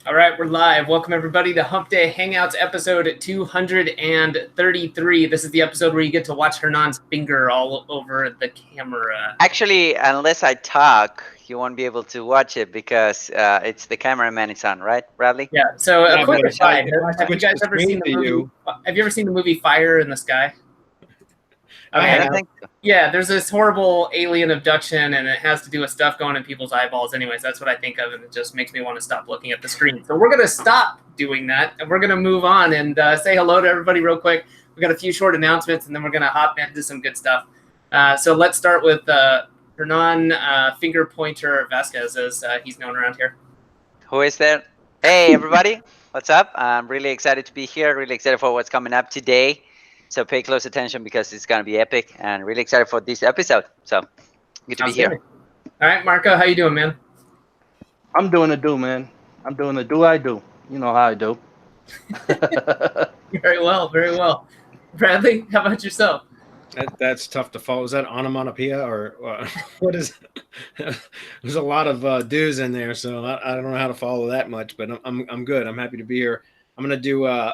All right, we're live. Welcome everybody to Hump Day Hangouts episode 233. This is the episode where you get to watch Hernan's finger all over the camera. Actually, unless I talk, you won't be able to watch it because it's the cameraman is on, right, Bradley? Yeah. So Yeah, a quick but aside: if I Have you switch guys the ever seen screen the to movie? you, Have you ever seen the movie Fire in the Sky? I I don't have. think so. Yeah, there's this horrible alien abduction, and it has to do with stuff going in people's eyeballs. Anyways, that's what I think of, and it just makes me want to stop looking at the screen. So we're gonna stop doing that, and we're gonna move on and say hello to everybody real quick. We got a few short announcements, and then we're gonna hop into some good stuff. So let's start with Hernan Finger Pointer Vasquez, as he's known around here. Who is there? Hey, everybody. What's up? I'm really excited to be here. Really excited for what's coming up today. So pay close attention because it's going to be epic and really excited for this episode. So good to be here. All right, Marco, how you doing, man? I'm doing the do, man. I'm doing the do I do. You know how I do. Very well, very well. Bradley, how about yourself? That's tough to follow. Is that onomatopoeia or what is? There's a lot of do's in there, so I don't know how to follow that much. But I'm good. I'm happy to be here. I'm gonna do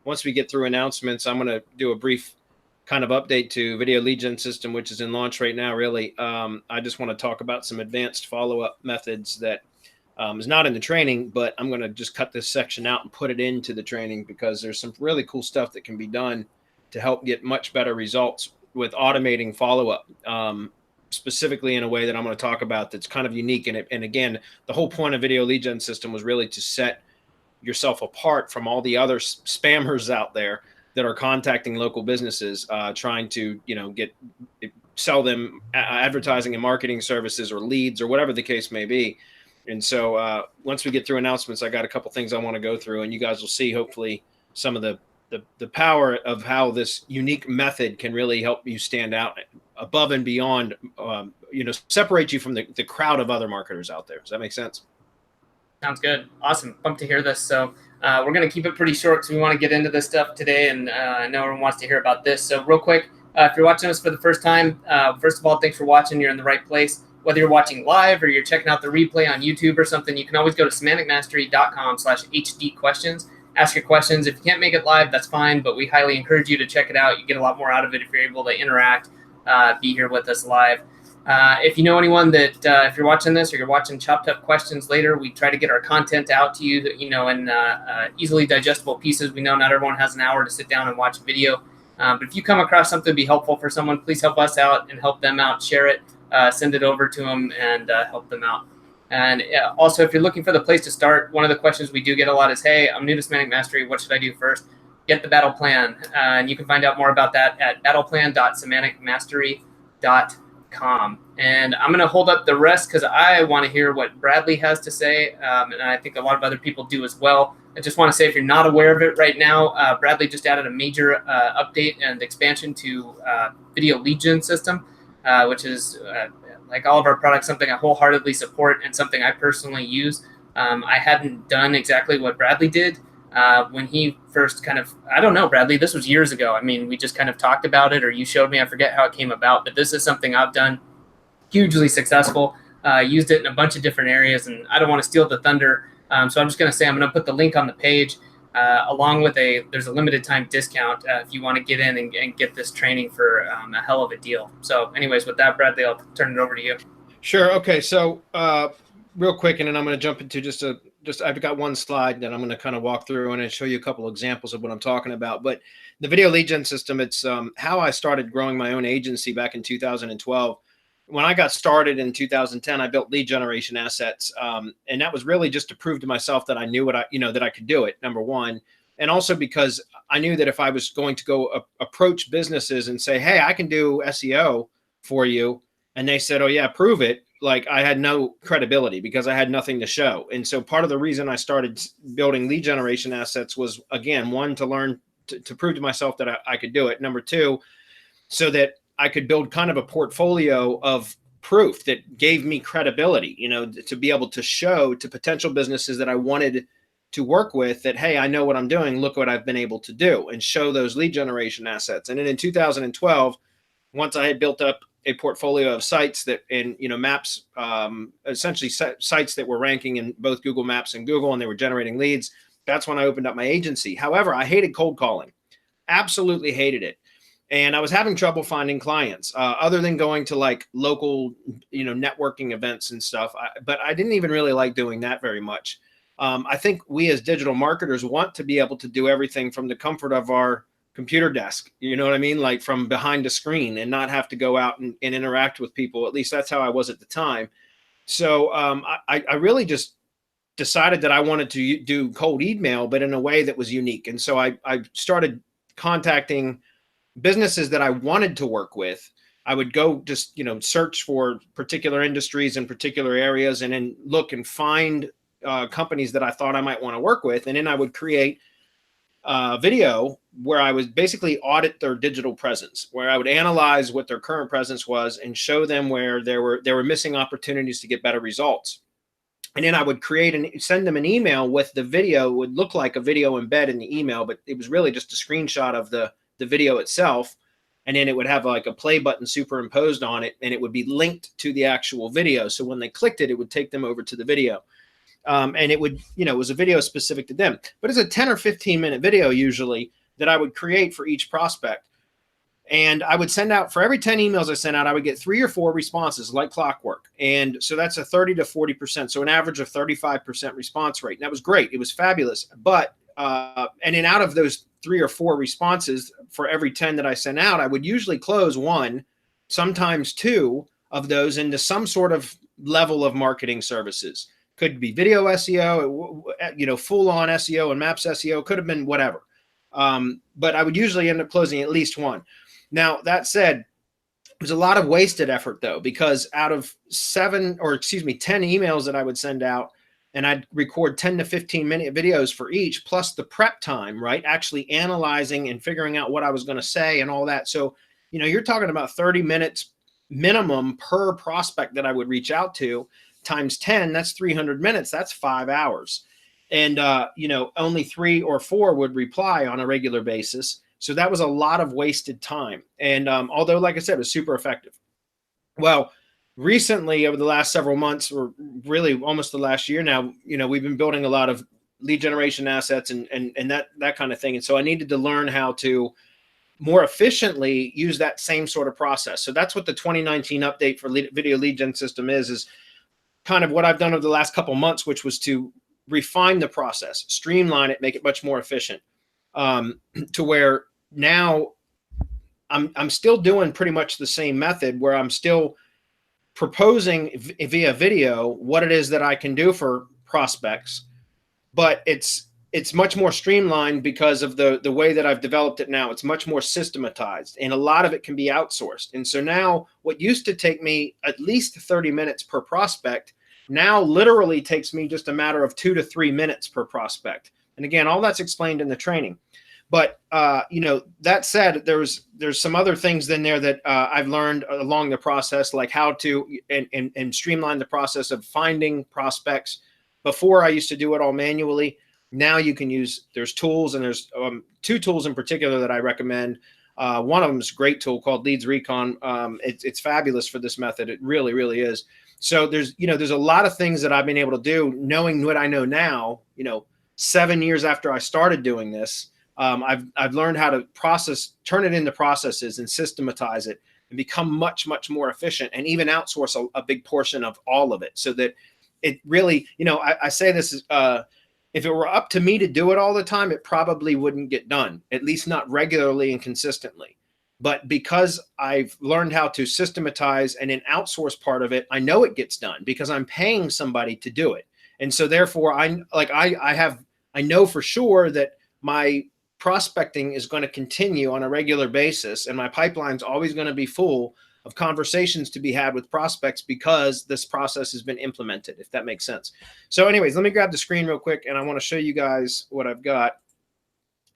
once we get through announcements, I'm gonna do a brief kind of update to video lead gen system, which is in launch right now. Really, I just want to talk about some advanced follow-up methods that is not in the training, but I'm going to just cut this section out and put it into the training because there's some really cool stuff that can be done to help get much better results with automating follow-up, specifically in a way that I'm going to talk about that's kind of unique. And again, the whole point of video lead gen system was really to set yourself apart from all the other spammers out there that are contacting local businesses, trying to, sell them advertising and marketing services or leads or whatever the case may be. And so once we get through announcements, I got a couple things I want to go through, and you guys will see hopefully some of the power of how this unique method can really help you stand out above and beyond, separate you from the crowd of other marketers out there. Does that make sense? Sounds good. Awesome. Pumped to hear this. So we're going to keep it pretty short because we want to get into this stuff today, and I know everyone wants to hear about this. So real quick, if you're watching us for the first time, first of all, thanks for watching. You're in the right place. Whether you're watching live or you're checking out the replay on YouTube or something, you can always go to semanticmastery.com/HD questions. Ask your questions. If you can't make it live, that's fine, but we highly encourage you to check it out. You get a lot more out of it if you're able to interact, be here with us live. If you know anyone that, if you're watching this or you're watching Chopped Up Questions later, we try to get our content out to you, in easily digestible pieces. We know not everyone has an hour to sit down and watch a video. But if you come across something to be helpful for someone, please help us out and help them out. Share it, send it over to them, and help them out. And also, if you're looking for the place to start, one of the questions we do get a lot is, hey, I'm new to Semantic Mastery. What should I do first? Get the battle plan. And you can find out more about that at battleplan.semanticmastery.com. And I'm going to hold up the rest because I want to hear what Bradley has to say. And I think a lot of other people do as well. I just want to say, if you're not aware of it right now, Bradley just added a major update and expansion to video lead gen system, which is like all of our products, something I wholeheartedly support and something I personally use. I hadn't done exactly what Bradley did when he first I don't know, Bradley, this was years ago. I mean, we just kind of talked about it, or you showed me, I forget how it came about, but this is something I've done, hugely successful, used it in a bunch of different areas, and I don't want to steal the thunder. So I'm just going to say, I'm going to put the link on the page along with there's a limited time discount if you want to get in and get this training for a hell of a deal. So anyways, with that, Bradley, I'll turn it over to you. Sure. Okay. So real quick, and then I'm going to jump into I've got one slide that I'm going to kind of walk through and show you a couple examples of what I'm talking about. But the video lead gen system, it's how I started growing my own agency back in 2012. When I got started in 2010, I built lead generation assets. And that was really just to prove to myself that I knew that I could do it, number one. And also because I knew that if I was going to go approach businesses and say, hey, I can do SEO for you, and they said, oh yeah, prove it, like I had no credibility because I had nothing to show. And so part of the reason I started building lead generation assets was, again, one, to learn to prove to myself that I could do it. Number two, so that I could build kind of a portfolio of proof that gave me credibility, to be able to show to potential businesses that I wanted to work with that, hey, I know what I'm doing. Look what I've been able to do, and show those lead generation assets. And then in 2012, once I had built up a portfolio of sites that, and maps, essentially sites that were ranking in both Google Maps and Google, and they were generating leads, that's when I opened up my agency. However, I hated cold calling, absolutely hated it. And I was having trouble finding clients, other than going to like local, networking events and stuff. But I didn't even really like doing that very much. I think we as digital marketers want to be able to do everything from the comfort of our computer desk, you know what I mean? Like from behind a screen, and not have to go out and interact with people. At least that's how I was at the time. So I really just decided that I wanted to do cold email, but in a way that was unique. And so I started contacting businesses that I wanted to work with. I would go just, search for particular industries in particular areas, and then look and find companies that I thought I might want to work with. And then I would create a video where I would basically audit their digital presence, where I would analyze what their current presence was and show them where there were missing opportunities to get better results. And then I would create and send them an email with the video. It would look like a video embed in the email, but it was really just a screenshot of the video itself. And then it would have like a play button superimposed on it, and it would be linked to the actual video. So when they clicked it, it would take them over to the video. And it would, it was a video specific to them, but it's a 10 or 15 minute video usually that I would create for each prospect. And I would send out, for every 10 emails I sent out, I would get 3 or 4 responses like clockwork. And so that's a 30 to 40%. So an average of 35% response rate. And that was great. It was fabulous. But, and then out of those 3 or 4 responses for every 10 that I sent out, I would usually close 1, sometimes 2 of those into some sort of level of marketing services. Could be video SEO, full on SEO and maps SEO, could have been whatever. But I would usually end up closing at least 1. Now, that said, there's a lot of wasted effort though, because out of 10 emails that I would send out, and I'd record 10 to 15 minute videos for each, plus the prep time, right? Actually analyzing and figuring out what I was going to say and all that. So, you're talking about 30 minutes minimum per prospect that I would reach out to, times 10, that's 300 minutes. That's 5 hours. And, only 3 or 4 would reply on a regular basis. So that was a lot of wasted time. And although, like I said, it was super effective. Well, recently, over the last several months, or really almost the last year now, we've been building a lot of lead generation assets and that kind of thing. And so I needed to learn how to more efficiently use that same sort of process. So that's what the 2019 update for video lead gen system is kind of what I've done over the last couple months, which was to refine the process, streamline it, make it much more efficient, to where now I'm still doing pretty much the same method, where I'm still proposing via video what it is that I can do for prospects, but it's much more streamlined because of the way that I've developed it now. It's much more systematized, and a lot of it can be outsourced. And so now what used to take me at least 30 minutes per prospect now literally takes me just a matter of 2 to 3 minutes per prospect. And again, all that's explained in the training. But, that said, there's some other things in there that I've learned along the process, like how to and streamline the process of finding prospects. Before, I used to do it all manually. Now you can use, there's tools, and there's 2 tools in particular that I recommend. One of them is a great tool called Leads Recon. It's fabulous for this method. It really, really is. So there's a lot of things that I've been able to do, knowing what I know now, 7 years after I started doing this. I've learned how to turn it into processes and systematize it and become much, much more efficient, and even outsource a big portion of all of it, so that it really, I say this is, if it were up to me to do it all the time, it probably wouldn't get done, at least not regularly and consistently. But because I've learned how to systematize and then outsource part of it, I know it gets done because I'm paying somebody to do it. And so therefore I know for sure that my prospecting is going to continue on a regular basis, and my pipeline's always going to be full of conversations to be had with prospects, because this process has been implemented, if that makes sense. So anyways, let me grab the screen real quick, and I want to show you guys what I've got.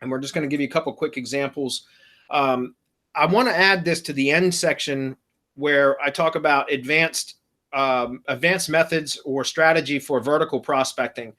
And we're just going to give you a couple quick examples. I want to add this to the end section where I talk about advanced methods or strategy for vertical prospecting.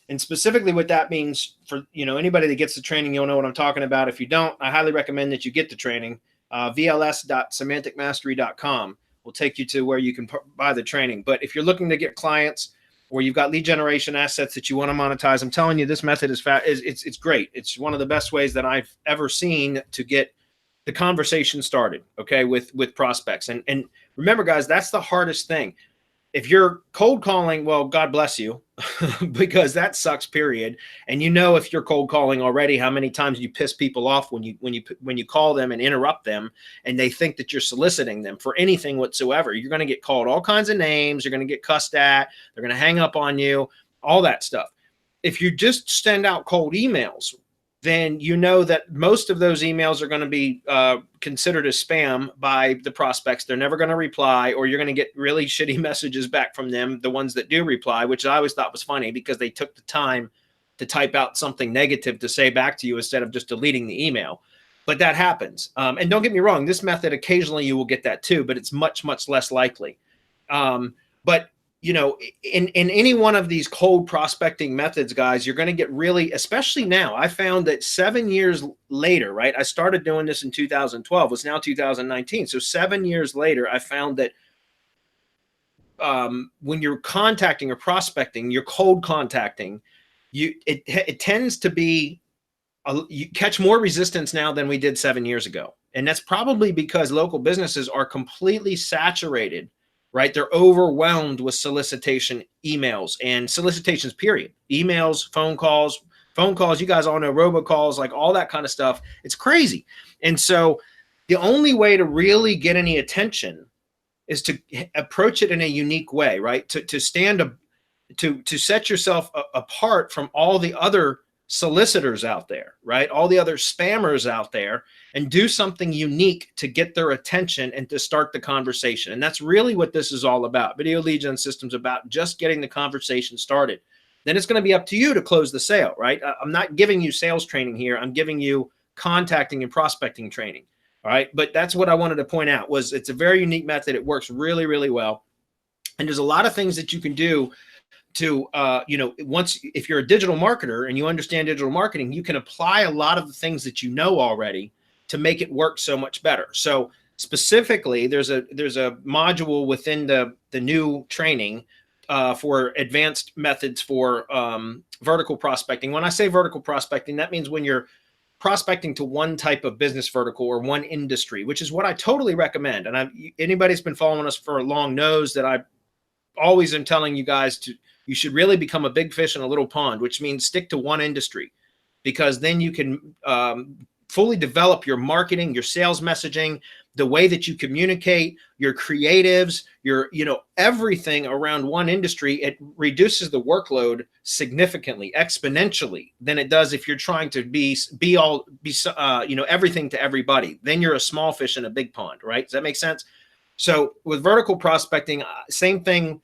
And specifically what that means for, anybody that gets the training, you'll know what I'm talking about. If you don't, I highly recommend that you get the training. vls.semanticmastery.com will take you to where you can buy the training. But if you're looking to get clients or you've got lead generation assets that you want to monetize, I'm telling you, this method is it's great. It's one of the best ways that I've ever seen to get the conversation started, okay, with prospects. And remember, guys, that's the hardest thing. If you're cold calling, well, God bless you, because that sucks, period. And you know, if you're cold calling already, how many times you piss people off when you call them and interrupt them, and they think that you're soliciting them for anything whatsoever. You're going to get called all kinds of names. You're going to get cussed at. They're going to hang up on you, all that stuff. If you just send out cold emails, then you know that most of those emails are going to be considered as spam by the prospects. They're never going to reply, or you're going to get really shitty messages back from them, the ones that do reply, which I always thought was funny because they took the time to type out something negative to say back to you instead of just deleting the email. But that happens. And don't get me wrong, this method, occasionally you will get that too, but it's much, much less likely. But you know, in any one of these cold prospecting methods, guys, you're going to get really, especially now, I found that 7 years later, right? I started doing this in 2012. It's now 2019. So 7 years later, I found that when you're contacting or prospecting, you're cold contacting, it tends to be, you catch more resistance now than we did 7 years ago. And that's probably because local businesses are completely saturated, right? They're overwhelmed with solicitation emails and solicitations, period. Emails, phone calls, you guys all know robocalls, like all that kind of stuff. It's crazy. And so the only way to really get any attention is to approach it in a unique way, right? To set yourself apart from all the other solicitors out there, right? All the other spammers out there, and do something unique to get their attention and to start the conversation. And that's really what this is all about. Video lead gen system's about just getting the conversation started. Then it's going to be up to you to close the sale, right? I'm not giving you sales training here. I'm giving you contacting and prospecting training. All right. But that's what I wanted to point out, was it's a very unique method. It works really, really well. And there's a lot of things that you can do to, you know, if you're a digital marketer and you understand digital marketing, you can apply a lot of the things that you know already to make it work so much better. So specifically, there's a module within the new training for advanced methods for vertical prospecting. When I say vertical prospecting, that means when you're prospecting to one type of business vertical or one industry, which is what I totally recommend. And anybody that's been following us for long knows that I always am telling you guys you should really become a big fish in a little pond, which means stick to one industry, because then you can fully develop your marketing, your sales messaging, the way that you communicate, your creatives, your, you know, everything around one industry. It reduces the workload significantly, exponentially, than it does if you're trying to be you know, everything to everybody. Then you're a small fish in a big pond, right? Does that make sense? So with vertical prospecting, same thing.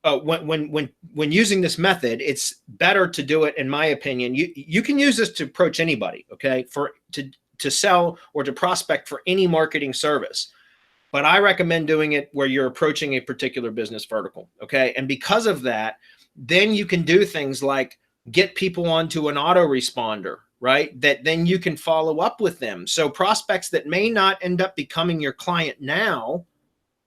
When using this method, it's better to do it, in my opinion. You can use this to approach anybody, okay, to sell or to prospect for any marketing service. But I recommend doing it where you're approaching a particular business vertical, okay? And because of that, then you can do things like get people onto an autoresponder, right? That then you can follow up with them. So prospects that may not end up becoming your client now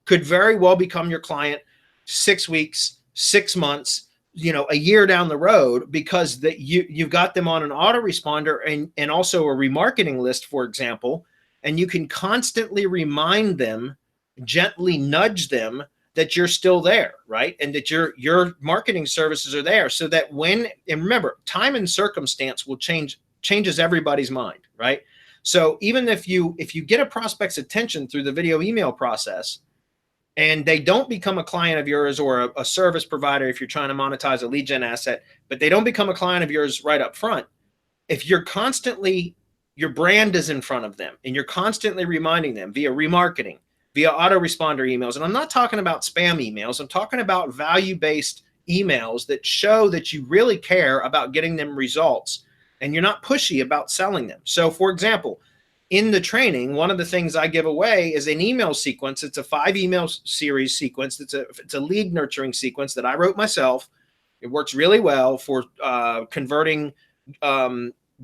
could very well become your client 6 weeks, 6 months, you know, a year down the road, because that you've got them on an autoresponder and also a remarketing list, for example, and you can constantly remind them, gently nudge them that you're still there, right? And that your marketing services are there, so that and remember, time and circumstance will changes everybody's mind, right? So even if you get a prospect's attention through the video email process, and they don't become a client of yours or a service provider if you're trying to monetize a lead gen asset, but they don't become a client of yours right up front, if you're constantly, your brand is in front of them and you're constantly reminding them via remarketing, via autoresponder emails, and I'm not talking about spam emails, I'm talking about value-based emails that show that you really care about getting them results and you're not pushy about selling them. So for example, in the training, one of the things I give away is an email sequence. It's a 5 email series sequence. It's a lead nurturing sequence that I wrote myself. It works really well for converting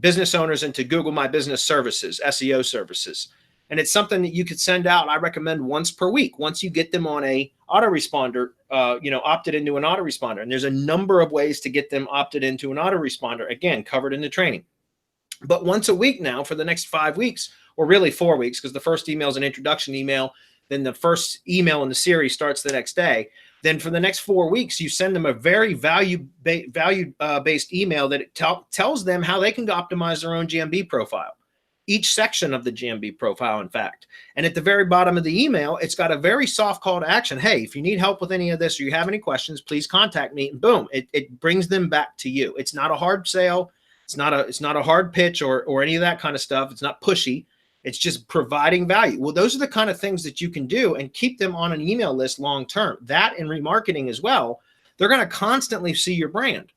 business owners into Google My Business services, SEO services. And it's something that you could send out, I recommend, once per week. Once you get them on a autoresponder, opted into an autoresponder. And there's a number of ways to get them opted into an autoresponder, again, covered in the training. But once a week now for the next 5 weeks, or really 4 weeks, because the first email is an introduction email, then the first email in the series starts the next day. Then for the next 4 weeks, you send them a very value-based email that tells them how they can optimize their own GMB profile. Each section of the GMB profile, in fact. And at the very bottom of the email, it's got a very soft call to action. Hey, if you need help with any of this or you have any questions, please contact me. And boom, it brings them back to you. It's not a hard sale. It's not a hard pitch or any of that kind of stuff. It's not pushy. It's just providing value. Well, those are the kind of things that you can do and keep them on an email list long term. That and remarketing as well. They're going to constantly see your brand,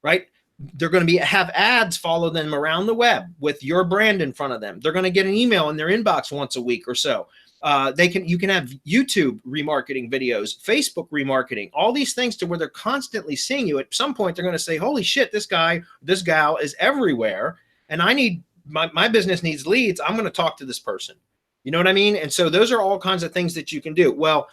right? They're going to have ads follow them around the web with your brand in front of them. They're going to get an email in their inbox once a week or so. You can have YouTube remarketing videos, Facebook remarketing, all these things to where they're constantly seeing you. At some point, they're going to say, holy shit, this guy, this gal is everywhere. And I need my business needs leads. I'm going to talk to this person. You know what I mean? And so those are all kinds of things that you can do. Well,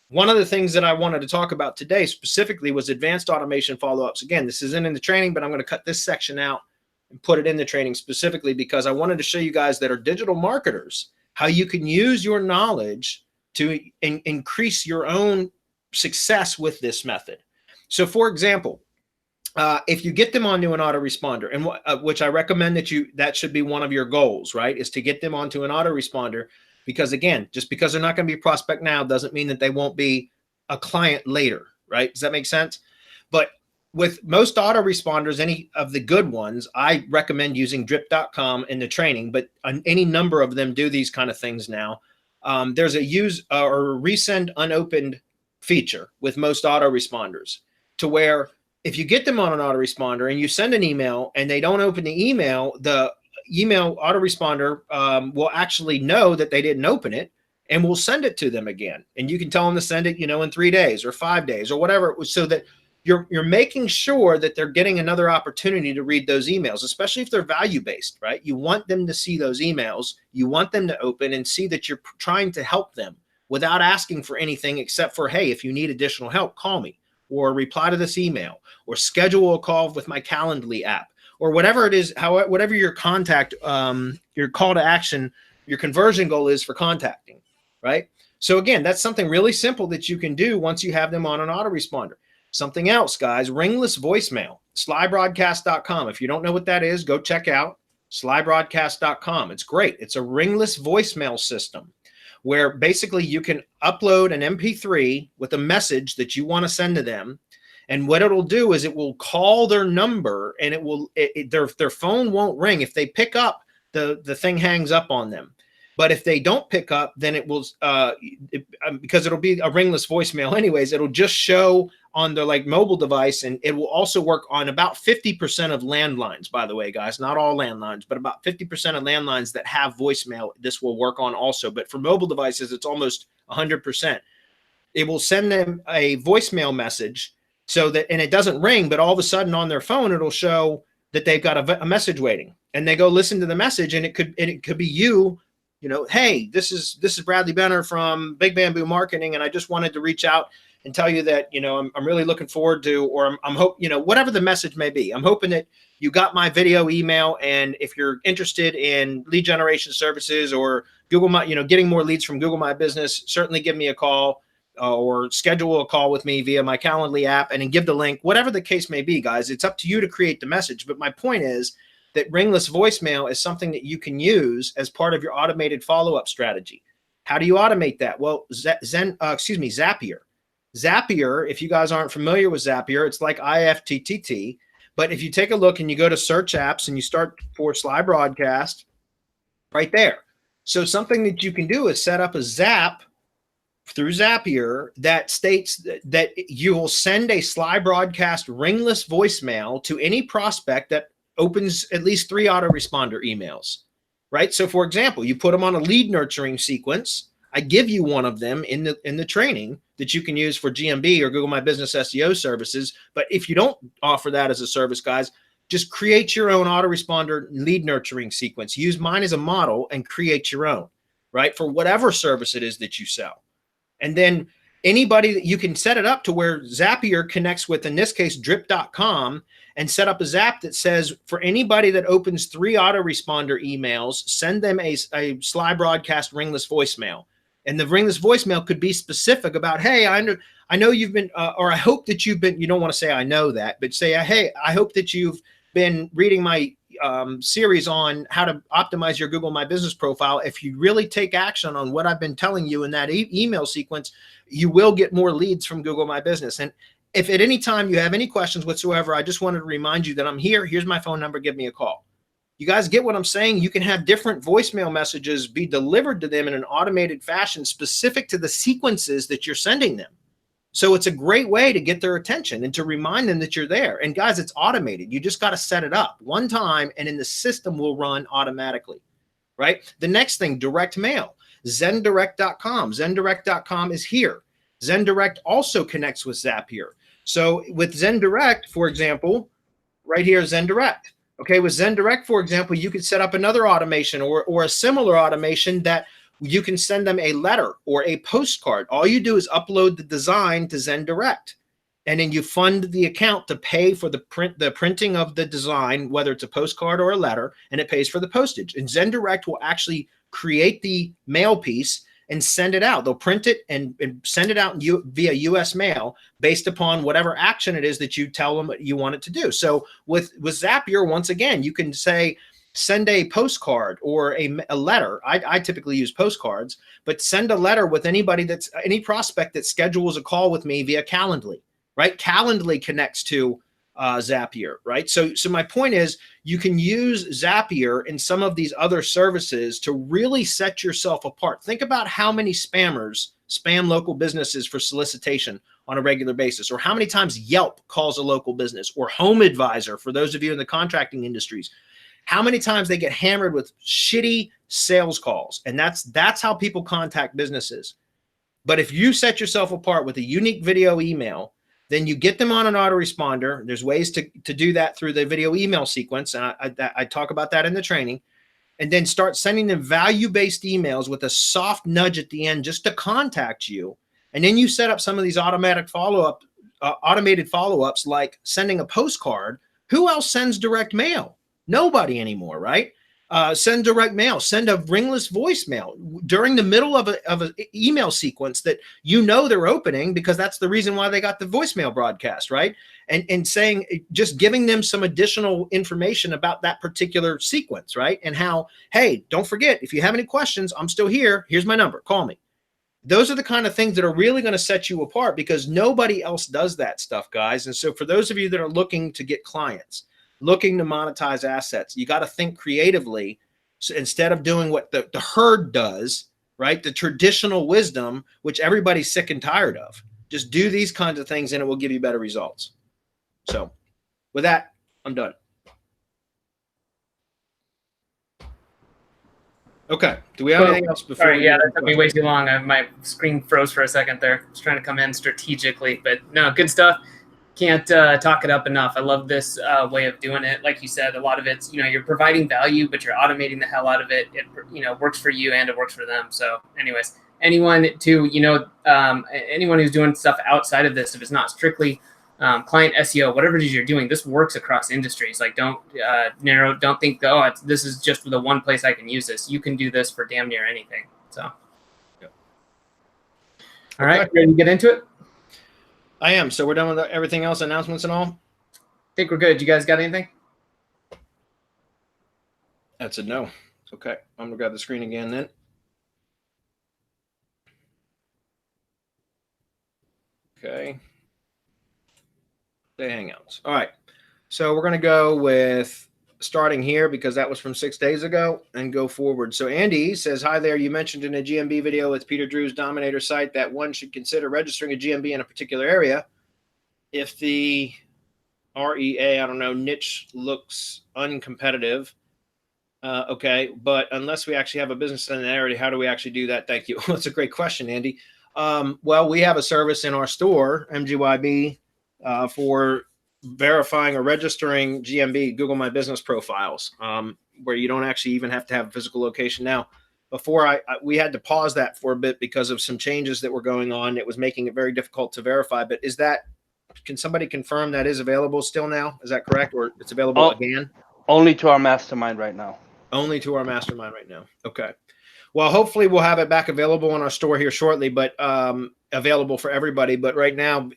one of the things that I wanted to talk about today specifically was advanced automation follow-ups. Again, this isn't in the training, but I'm going to cut this section out and put it in the training specifically because I wanted to show you guys that are digital marketers how you can use your knowledge to increase your own success with this method. So, for example, if you get them onto an autoresponder, and which I recommend that should be one of your goals, right, is to get them onto an autoresponder. Because again, just because they're not going to be a prospect now doesn't mean that they won't be a client later, right? Does that make sense? But with most autoresponders, any of the good ones, I recommend using drip.com in the training, but any number of them do these kind of things now. There's a use or resend unopened feature with most autoresponders to where if you get them on an autoresponder and you send an email and they don't open the email autoresponder will actually know that they didn't open it and will send it to them again. And you can tell them to send it, in 3 days or 5 days or whatever it was, so that you're making sure that they're getting another opportunity to read those emails, especially if they're value-based, right? You want them to see those emails. You want them to open and see that you're trying to help them without asking for anything except for, hey, if you need additional help, call me, or reply to this email, or schedule a call with my Calendly app, or whatever it is, whatever your contact, your call to action, your conversion goal is for contacting, right? So again, that's something really simple that you can do once you have them on an autoresponder. Something else, guys, ringless voicemail, slybroadcast.com. If you don't know what that is, go check out slybroadcast.com. It's great. It's a ringless voicemail system where basically you can upload an MP3 with a message that you want to send to them. And what it'll do is it will call their number and their phone won't ring. If they pick up, the thing hangs up on them. But if they don't pick up, then it will, because it'll be a ringless voicemail anyways, it'll just show on their mobile device, and it will also work on about 50% of landlines, by the way, guys, not all landlines, but about 50% of landlines that have voicemail, this will work on also. But for mobile devices, it's almost 100%. It will send them a voicemail message and it doesn't ring, but all of a sudden on their phone, it'll show that they've got a message waiting, and they go listen to the message, and it could be you. Hey, this is Bradley Benner from Big Bamboo Marketing, and I just wanted to reach out and tell you that, I'm really looking forward to, or I'm whatever the message may be. I'm hoping that you got my video email, and if you're interested in lead generation services or Google My, getting more leads from Google My Business, certainly give me a call or schedule a call with me via my Calendly app and then give the link, whatever the case may be, guys. It's up to you to create the message. But my point is that ringless voicemail is something that you can use as part of your automated follow-up strategy. How do you automate that? Well, Zapier. Zapier, if you guys aren't familiar with Zapier, it's like IFTTT. But if you take a look and you go to search apps and you start for Sly Broadcast, right there. So something that you can do is set up a Zap through Zapier that states that you will send a Sly Broadcast ringless voicemail to any prospect that opens at least 3 autoresponder emails, right? So for example, you put them on a lead nurturing sequence. I give you one of them in the training that you can use for GMB or Google My Business SEO services. But if you don't offer that as a service, guys, just create your own autoresponder lead nurturing sequence. Use mine as a model and create your own. right? For whatever service it is that you sell. And then anybody that you can set it up to where Zapier connects with, in this case, drip.com, and set up a Zap that says for anybody that opens 3 autoresponder emails, send them a Sly Broadcast ringless voicemail. And the ringless voicemail could be specific about, hey, I know you've been, or I hope that you've been, you don't want to say I know that, but say, hey, I hope that you've been reading my series on how to optimize your Google My Business profile. If you really take action on what I've been telling you in that email sequence, you will get more leads from Google My Business. And if at any time you have any questions whatsoever, I just wanted to remind you that I'm here. Here's my phone number. Give me a call. You guys get what I'm saying? You can have different voicemail messages be delivered to them in an automated fashion specific to the sequences that you're sending them. So it's a great way to get their attention and to remind them that you're there. And guys, it's automated. You just got to set it up one time, and then the system will run automatically, right? The next thing, direct mail, zendirect.com. Zendirect.com is here. Zendirect also connects with Zapier. So with Zendirect, for example, right here, Zendirect. Okay, with Zendirect, for example, you could set up another automation or a similar automation that you can send them a letter or a postcard. All you do is upload the design to Zendirect, and then you fund the account to pay for the printing of the design, whether it's a postcard or a letter, and it pays for the postage. And Zendirect will actually create the mail piece and send it out. They'll print it and send it out via US mail based upon whatever action it is that you tell them you want it to do. So with Zapier, once again, you can say, send a postcard or a letter. I typically use postcards, but send a letter with anybody any prospect that schedules a call with me via Calendly, right? Calendly connects to Zapier, right? So my point is, you can use Zapier and some of these other services to really set yourself apart. Think about how many spammers spam local businesses for solicitation on a regular basis, or how many times Yelp calls a local business, or Home Advisor for those of you in the contracting industries. How many times they get hammered with shitty sales calls. And that's how people contact businesses. But if you set yourself apart with a unique video email, then you get them on an autoresponder. There's ways to do that through the video email sequence. And I talk about that in the training. And then start sending them value-based emails with a soft nudge at the end just to contact you. And then you set up some of these automated follow-ups like sending a postcard. Who else sends direct mail? Nobody anymore, right? Send direct mail, send a ringless voicemail during the middle of an email sequence that you know they're opening, because that's the reason why they got the voicemail broadcast, right? And saying, just giving them some additional information about that particular sequence, right? And how, hey, don't forget, if you have any questions, I'm still here. Here's my number. Call me. Those are the kind of things that are really going to set you apart, because nobody else does that stuff, guys. And so for those of you that are looking to get clients, looking to monetize assets, you got to think creatively. So instead of doing what the herd does, right? The traditional wisdom, which everybody's sick and tired of, just do these kinds of things and it will give you better results. So with that, I'm done. Okay. Do we have anything else before? Sorry, yeah, that took me way too long. My screen froze for a second there. I was trying to come in strategically, but no, good stuff. Can't talk it up enough. I love this way of doing it. Like you said, a lot of it's, you're providing value, but you're automating the hell out of it. It, works for you and it works for them. So anyways, anyone who's doing stuff outside of this, if it's not strictly client SEO, whatever it is you're doing, this works across industries. Like don't think, this is just the one place I can use this. You can do this for damn near anything. So, yep. All right, ready to get into it? I am. So we're done with everything else, announcements and all? I think we're good. You guys got anything? That's a no. Okay. I'm going to grab the screen again then. Okay. Say Hangouts. All right. So we're going to go with starting here, because that was from 6 days ago, and go forward. So Andy says, hi there. You mentioned in a GMB video with Peter Drews Dominator site that one should consider registering a GMB in a particular area if the niche looks uncompetitive. Okay. But unless we actually have a business in that area, how do we actually do that? Thank you. That's a great question, Andy. Well, we have a service in our store, MGYB, for verifying or registering GMB, Google My Business profiles, where you don't actually even have to have a physical location. Now, before we had to pause that for a bit because of some changes that were going on. It was making it very difficult to verify. But can somebody confirm that is available still now? Is that correct? Or it's available again? Only to our mastermind right now. Only to our mastermind right now. Okay. Well, hopefully we'll have it back available in our store here shortly, but available for everybody. But right now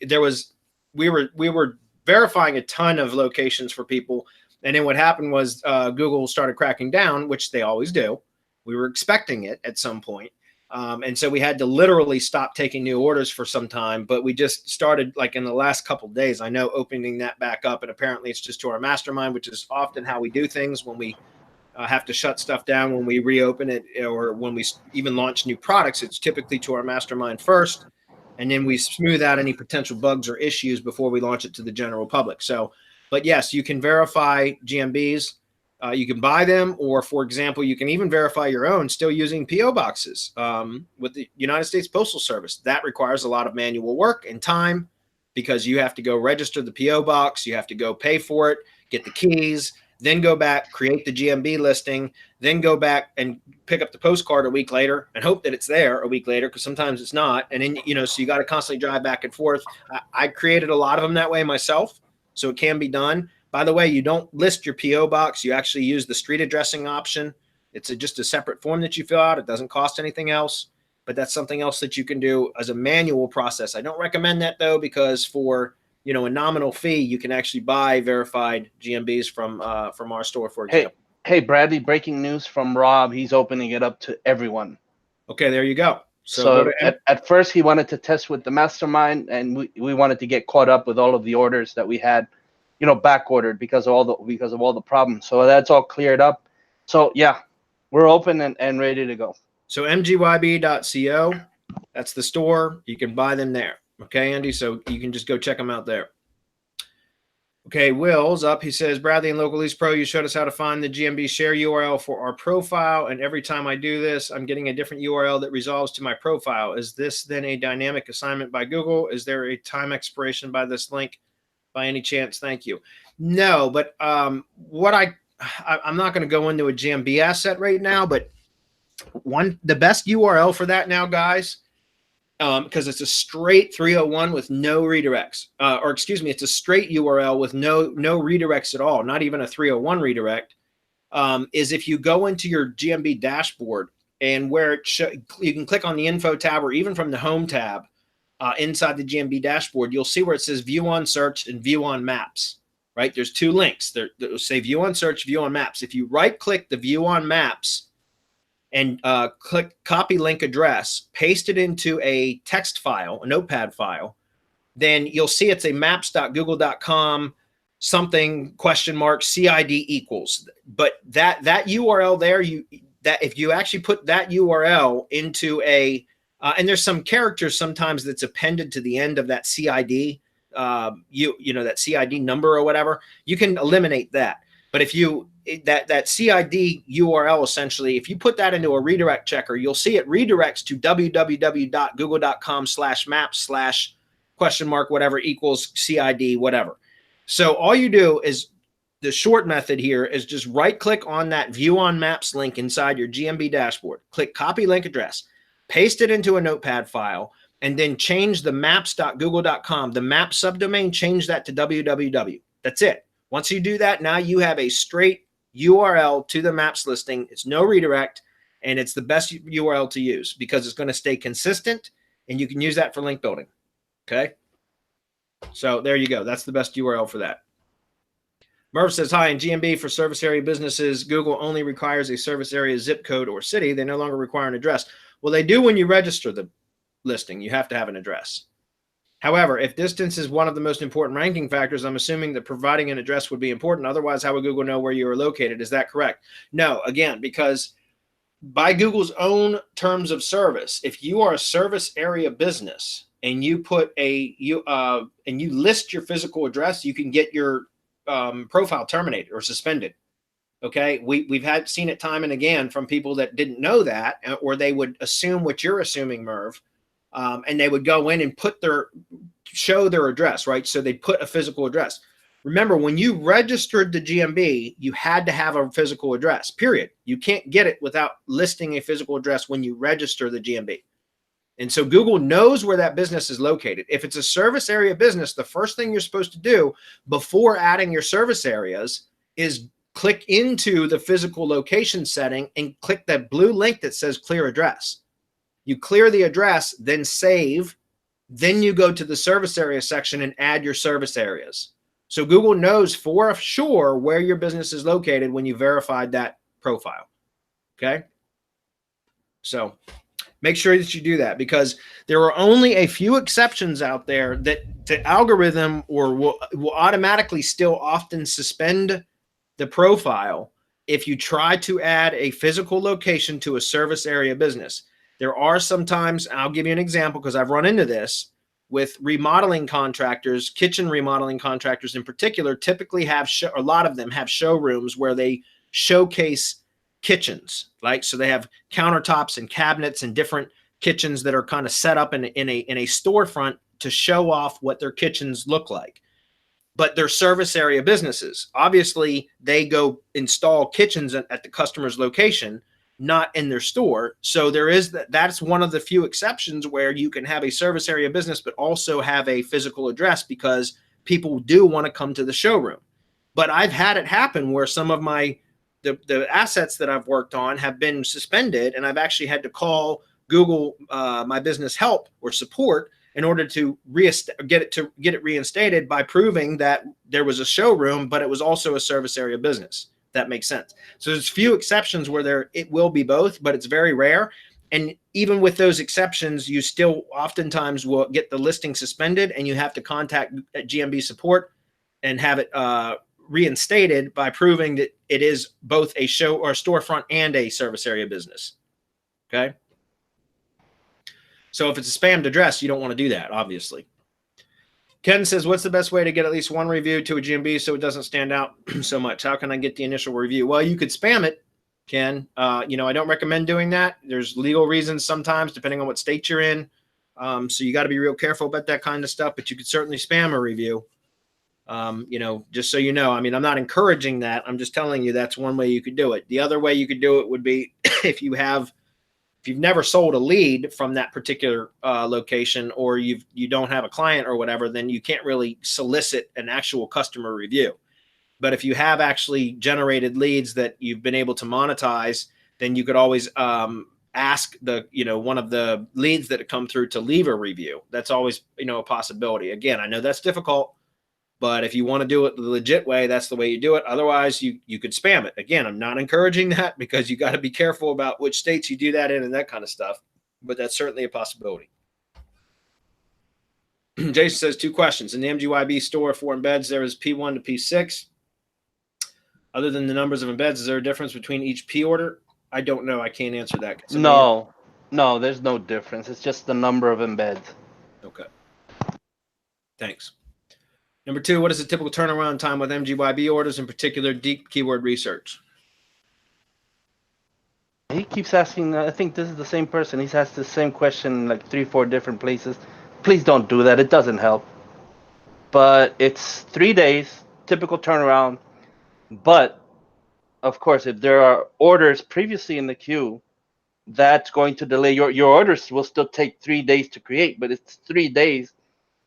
we were verifying a ton of locations for people. And then what happened was Google started cracking down, which they always do. We were expecting it at some point. And so we had to literally stop taking new orders for some time, but we just started like in the last couple of days, I know, opening that back up. And apparently it's just to our mastermind, which is often how we do things when we have to shut stuff down, when we reopen it, or when we even launch new products. It's typically to our mastermind first, and then we smooth out any potential bugs or issues before we launch it to the general public. So, but yes, you can verify GMBs. You can buy them, or for example, you can even verify your own still using PO boxes with the United States Postal Service. That requires a lot of manual work and time because you have to go register the PO box. You have to go pay for it, get the keys, then go back, create the GMB listing, then go back and pick up the postcard a week later and hope that it's there a week later, because sometimes it's not. And then, so you got to constantly drive back and forth. I created a lot of them that way myself, so it can be done. By the way, you don't list your PO box. You actually use the street addressing option. It's just a separate form that you fill out. It doesn't cost anything else, but that's something else that you can do as a manual process. I don't recommend that though, because for a nominal fee, you can actually buy verified GMBs from our store, for example. Hey, Bradley, breaking news from Rob. He's opening it up to everyone. Okay, there you go. So at first he wanted to test with the mastermind, and we wanted to get caught up with all of the orders that we had, back ordered because of all the problems. So that's all cleared up. So yeah, we're open and ready to go. So MGYB.co, that's the store. You can buy them there. Okay, Andy, so you can just go check them out there. Okay, Will's up. He says, Bradley and Local Lease Pro, you showed us how to find the GMB share URL for our profile, and every time I do this, I'm getting a different URL that resolves to my profile. Is this then a dynamic assignment by Google? Is there a time expiration by this link by any chance? Thank you. No, but I'm not going to go into a GMB asset right now, but the best URL for that now, guys, because it's a straight 301 with no redirects, it's a straight URL with no redirects at all, not even a 301 redirect, is if you go into your GMB dashboard and where you can click on the info tab or even from the home tab inside the GMB dashboard, you'll see where it says view on search and view on maps, right? There's two links that will say view on search, view on maps. If you right click the view on maps and click copy link address, paste it into a text file, a notepad file, then you'll see it's a maps.google.com something $CID equals. But that URL there, if you actually put that URL into and there's some characters sometimes that's appended to the end of that CID, that CID number or whatever, you can eliminate that. But if that CID URL, essentially, if you put that into a redirect checker, you'll see it redirects to www.google.com/maps/ whatever equals CID, whatever. So all you do is, the short method here is just right click on that view on maps link inside your GMB dashboard, click copy link address, paste it into a notepad file, and then change the maps.google.com, the map subdomain, change that to www. That's it. Once you do that, now you have a straight URL to the maps listing. It's no redirect, and it's the best URL to use because it's going to stay consistent, and you can use that for link building. Okay? So there you go. That's the best URL for that. Merv says, hi, in GMB for service area businesses, Google only requires a service area zip code or city. They no longer require an address. Well, they do when you register the listing. You have to have an address. However, if distance is one of the most important ranking factors, I'm assuming that providing an address would be important. Otherwise, how would Google know where you are located? Is that correct? No, again, because by Google's own terms of service, if you are a service area business and you put you list your physical address, you can get your profile terminated or suspended. Okay, we've seen it time and again from people that didn't know that, or they would assume what you're assuming, Merv. And they would go in and show their address, right? So they put a physical address. Remember, when you registered the GMB, you had to have a physical address, period. You can't get it without listing a physical address when you register the GMB. And so Google knows where that business is located. If it's a service area business, the first thing you're supposed to do before adding your service areas is click into the physical location setting and click that blue link that says clear address. You clear the address, then save. Then you go to the service area section and add your service areas. So Google knows for sure where your business is located when you verified that profile. Okay. So make sure that you do that, because there are only a few exceptions out there that the algorithm will automatically still often suspend the profile if you try to add a physical location to a service area business. There are sometimes, I'll give you an example because I've run into this with remodeling contractors, kitchen remodeling contractors in particular, typically have, a lot of them have showrooms where they showcase kitchens, like, so they have countertops and cabinets and different kitchens that are kind of set up in a storefront to show off what their kitchens look like. But they're service area businesses. Obviously, they go install kitchens at the customer's location, not in their store. So there is that's one of the few exceptions where you can have a service area business, but also have a physical address, because people do want to come to the showroom. But I've had it happen where some of the assets that I've worked on have been suspended, and I've actually had to call Google My Business Help or support in order to get it reinstated by proving that there was a showroom, but it was also a service area business. That makes sense. So there's few exceptions where it will be both, but it's very rare. And even with those exceptions, you still oftentimes will get the listing suspended, and you have to contact GMB support and have it reinstated by proving that it is both a show or a storefront and a service area business. Okay. So if it's a spammed address, you don't want to do that, obviously. Ken says, what's the best way to get at least one review to a GMB so it doesn't stand out so much? How can I get the initial review? Well, you could spam it, Ken. I don't recommend doing that. There's legal reasons sometimes, depending on what state you're in. So you got to be real careful about that kind of stuff, but you could certainly spam a review. Just so you know, I mean, I'm not encouraging that. I'm just telling you that's one way you could do it. The other way you could do it would be if you've never sold a lead from that particular location, or you don't have a client or whatever, then you can't really solicit an actual customer review. But if you have actually generated leads that you've been able to monetize, then you could always ask one of the leads that come through to leave a review. That's always, a possibility. Again, I know that's difficult, but if you want to do it the legit way, that's the way you do it. Otherwise, you could spam it. Again, I'm not encouraging that, because you got to be careful about which states you do that in and that kind of stuff. But that's certainly a possibility. Jason says 2 questions. In the MGYB store for embeds, there is P1 to P6. Other than the numbers of embeds, is there a difference between each P order? I don't know. I can't answer that. No, there's no difference. It's just the number of embeds. Okay. Thanks. Number 2, what is the typical turnaround time with MGYB orders, in particular deep keyword research? He keeps asking, I think this is the same person. He's asked the same question like 3-4 different places. Please don't do that. It doesn't help. But it's 3 days, typical turnaround. But, of course, if there are orders previously in the queue, that's going to delay. Your orders will still take 3 days to create, but it's 3 days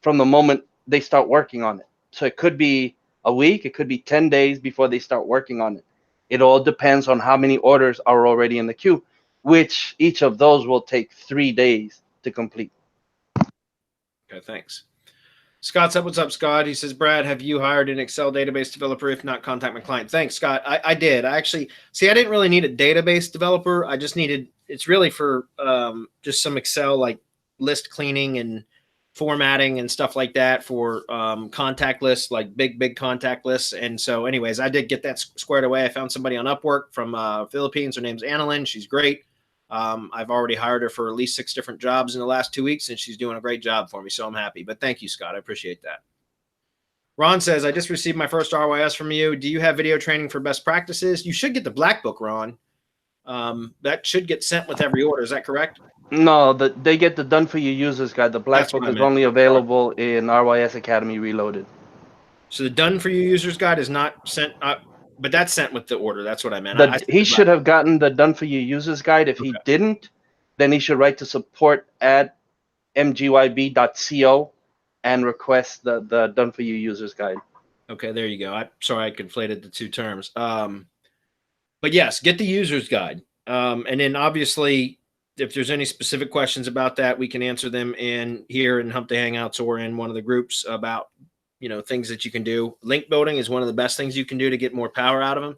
from the moment they start working on it. So it could be a week, it could be 10 days before they start working on it. It all depends on how many orders are already in the queue, which each of those will take 3 days to complete. Okay, thanks. Scott's up. What's up, Scott? He says, Brad, have you hired an Excel database developer? If not, contact my client. Thanks, Scott. I did. I actually, I didn't really need a database developer. I just needed, it's really for just some Excel, like list cleaning and formatting and stuff like that for contact lists, like big contact lists. And so anyways, I did get that squared away. I found somebody on Upwork from Philippines. Her name's Annalyn. She's great. I've already hired her for at least 6 different jobs in the last 2 weeks, and she's doing a great job for me. So I'm happy. But thank you, Scott. I appreciate that. Ron says, I just received my first RYS from you. Do you have video training for best practices? You should get the Black Book, Ron. That should get sent with every order. Is that correct? No, they get the Done For You Users Guide. The Black Book is only available in RYS Academy Reloaded. So the done for you users guide is not sent, but that's sent with the order. That's what I meant. He should have gotten the done for you users guide. If he didn't, then he should write to support at mgyb.co and request the done for you users guide. Okay, there you go. Sorry, I conflated the two terms. But yes, get the user's guide. And then obviously, if there's any specific questions about that, we can answer them here in Hump Day Hangouts or in one of the groups about, things that you can do. Link building is one of the best things you can do to get more power out of them.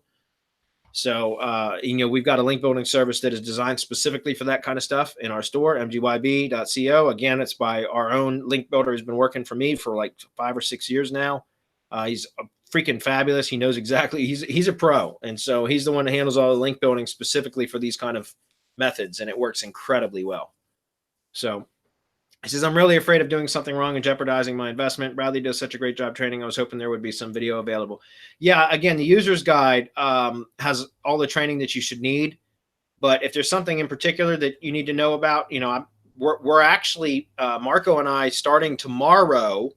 So, we've got a link building service that is designed specifically for that kind of stuff in our store, mgyb.co. Again, it's by our own link builder who's been working for me for like 5 or 6 years now. He's freaking fabulous. He knows exactly. He's a pro. And so he's the one that handles all the link building specifically for these kind of methods. And it works incredibly well. So he says, I'm really afraid of doing something wrong and jeopardizing my investment. Bradley does such a great job training. I was hoping there would be some video available. Yeah, again, the user's guide has all the training that you should need. But if there's something in particular that you need to know about, we're actually, Marco and I, starting tomorrow,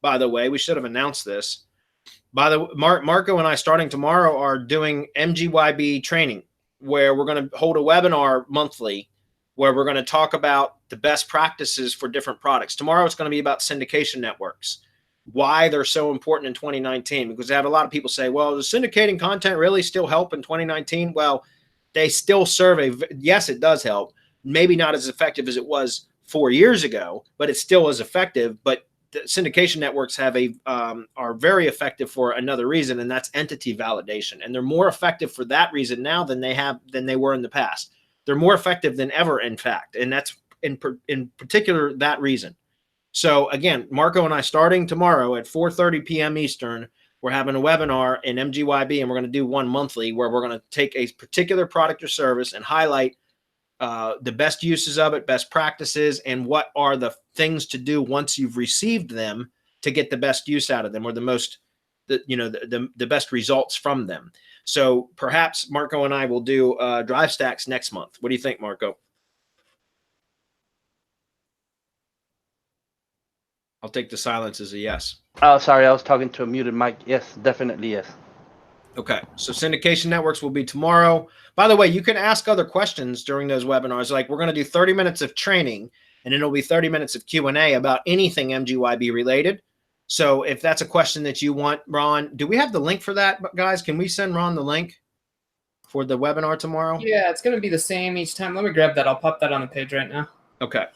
by the way, we should have announced this. Marco and I, starting tomorrow, are doing MGYB training, where we're going to hold a webinar monthly where we're going to talk about the best practices for different products. Tomorrow it's going to be about syndication networks, why they're so important in 2019, because I have a lot of people say, well, does syndicating content really still help in 2019? Well, they still serve yes, it does help. Maybe not as effective as it was 4 years ago, but it still is effective. But the syndication networks are very effective for another reason, and that's entity validation. And they're more effective for that reason now than they were in the past. They're more effective than ever, in fact, and that's in particular that reason. So again, Marco and I, starting tomorrow at 4:30 p.m. Eastern, we're having a webinar in MGYB, and we're going to do one monthly where we're going to take a particular product or service and highlight the best uses of it, best practices, and what are the things to do once you've received them to get the best use out of them, or the best results from them. So perhaps Marco and I will do drive stacks next month. What do you think, Marco? I'll take the silence as a yes. Oh, sorry, I was talking to a muted mic. Yes, definitely yes. Okay, so syndication networks will be tomorrow. By the way, you can ask other questions during those webinars. Like, we're going to do 30 minutes of training, and then it'll be 30 minutes of Q&A about anything MGYB related. So if that's a question that you want, Ron, do we have the link for that, guys? Can we send Ron the link for the webinar tomorrow? Yeah, it's going to be the same each time. Let me grab that. I'll pop that on the page right now. Okay.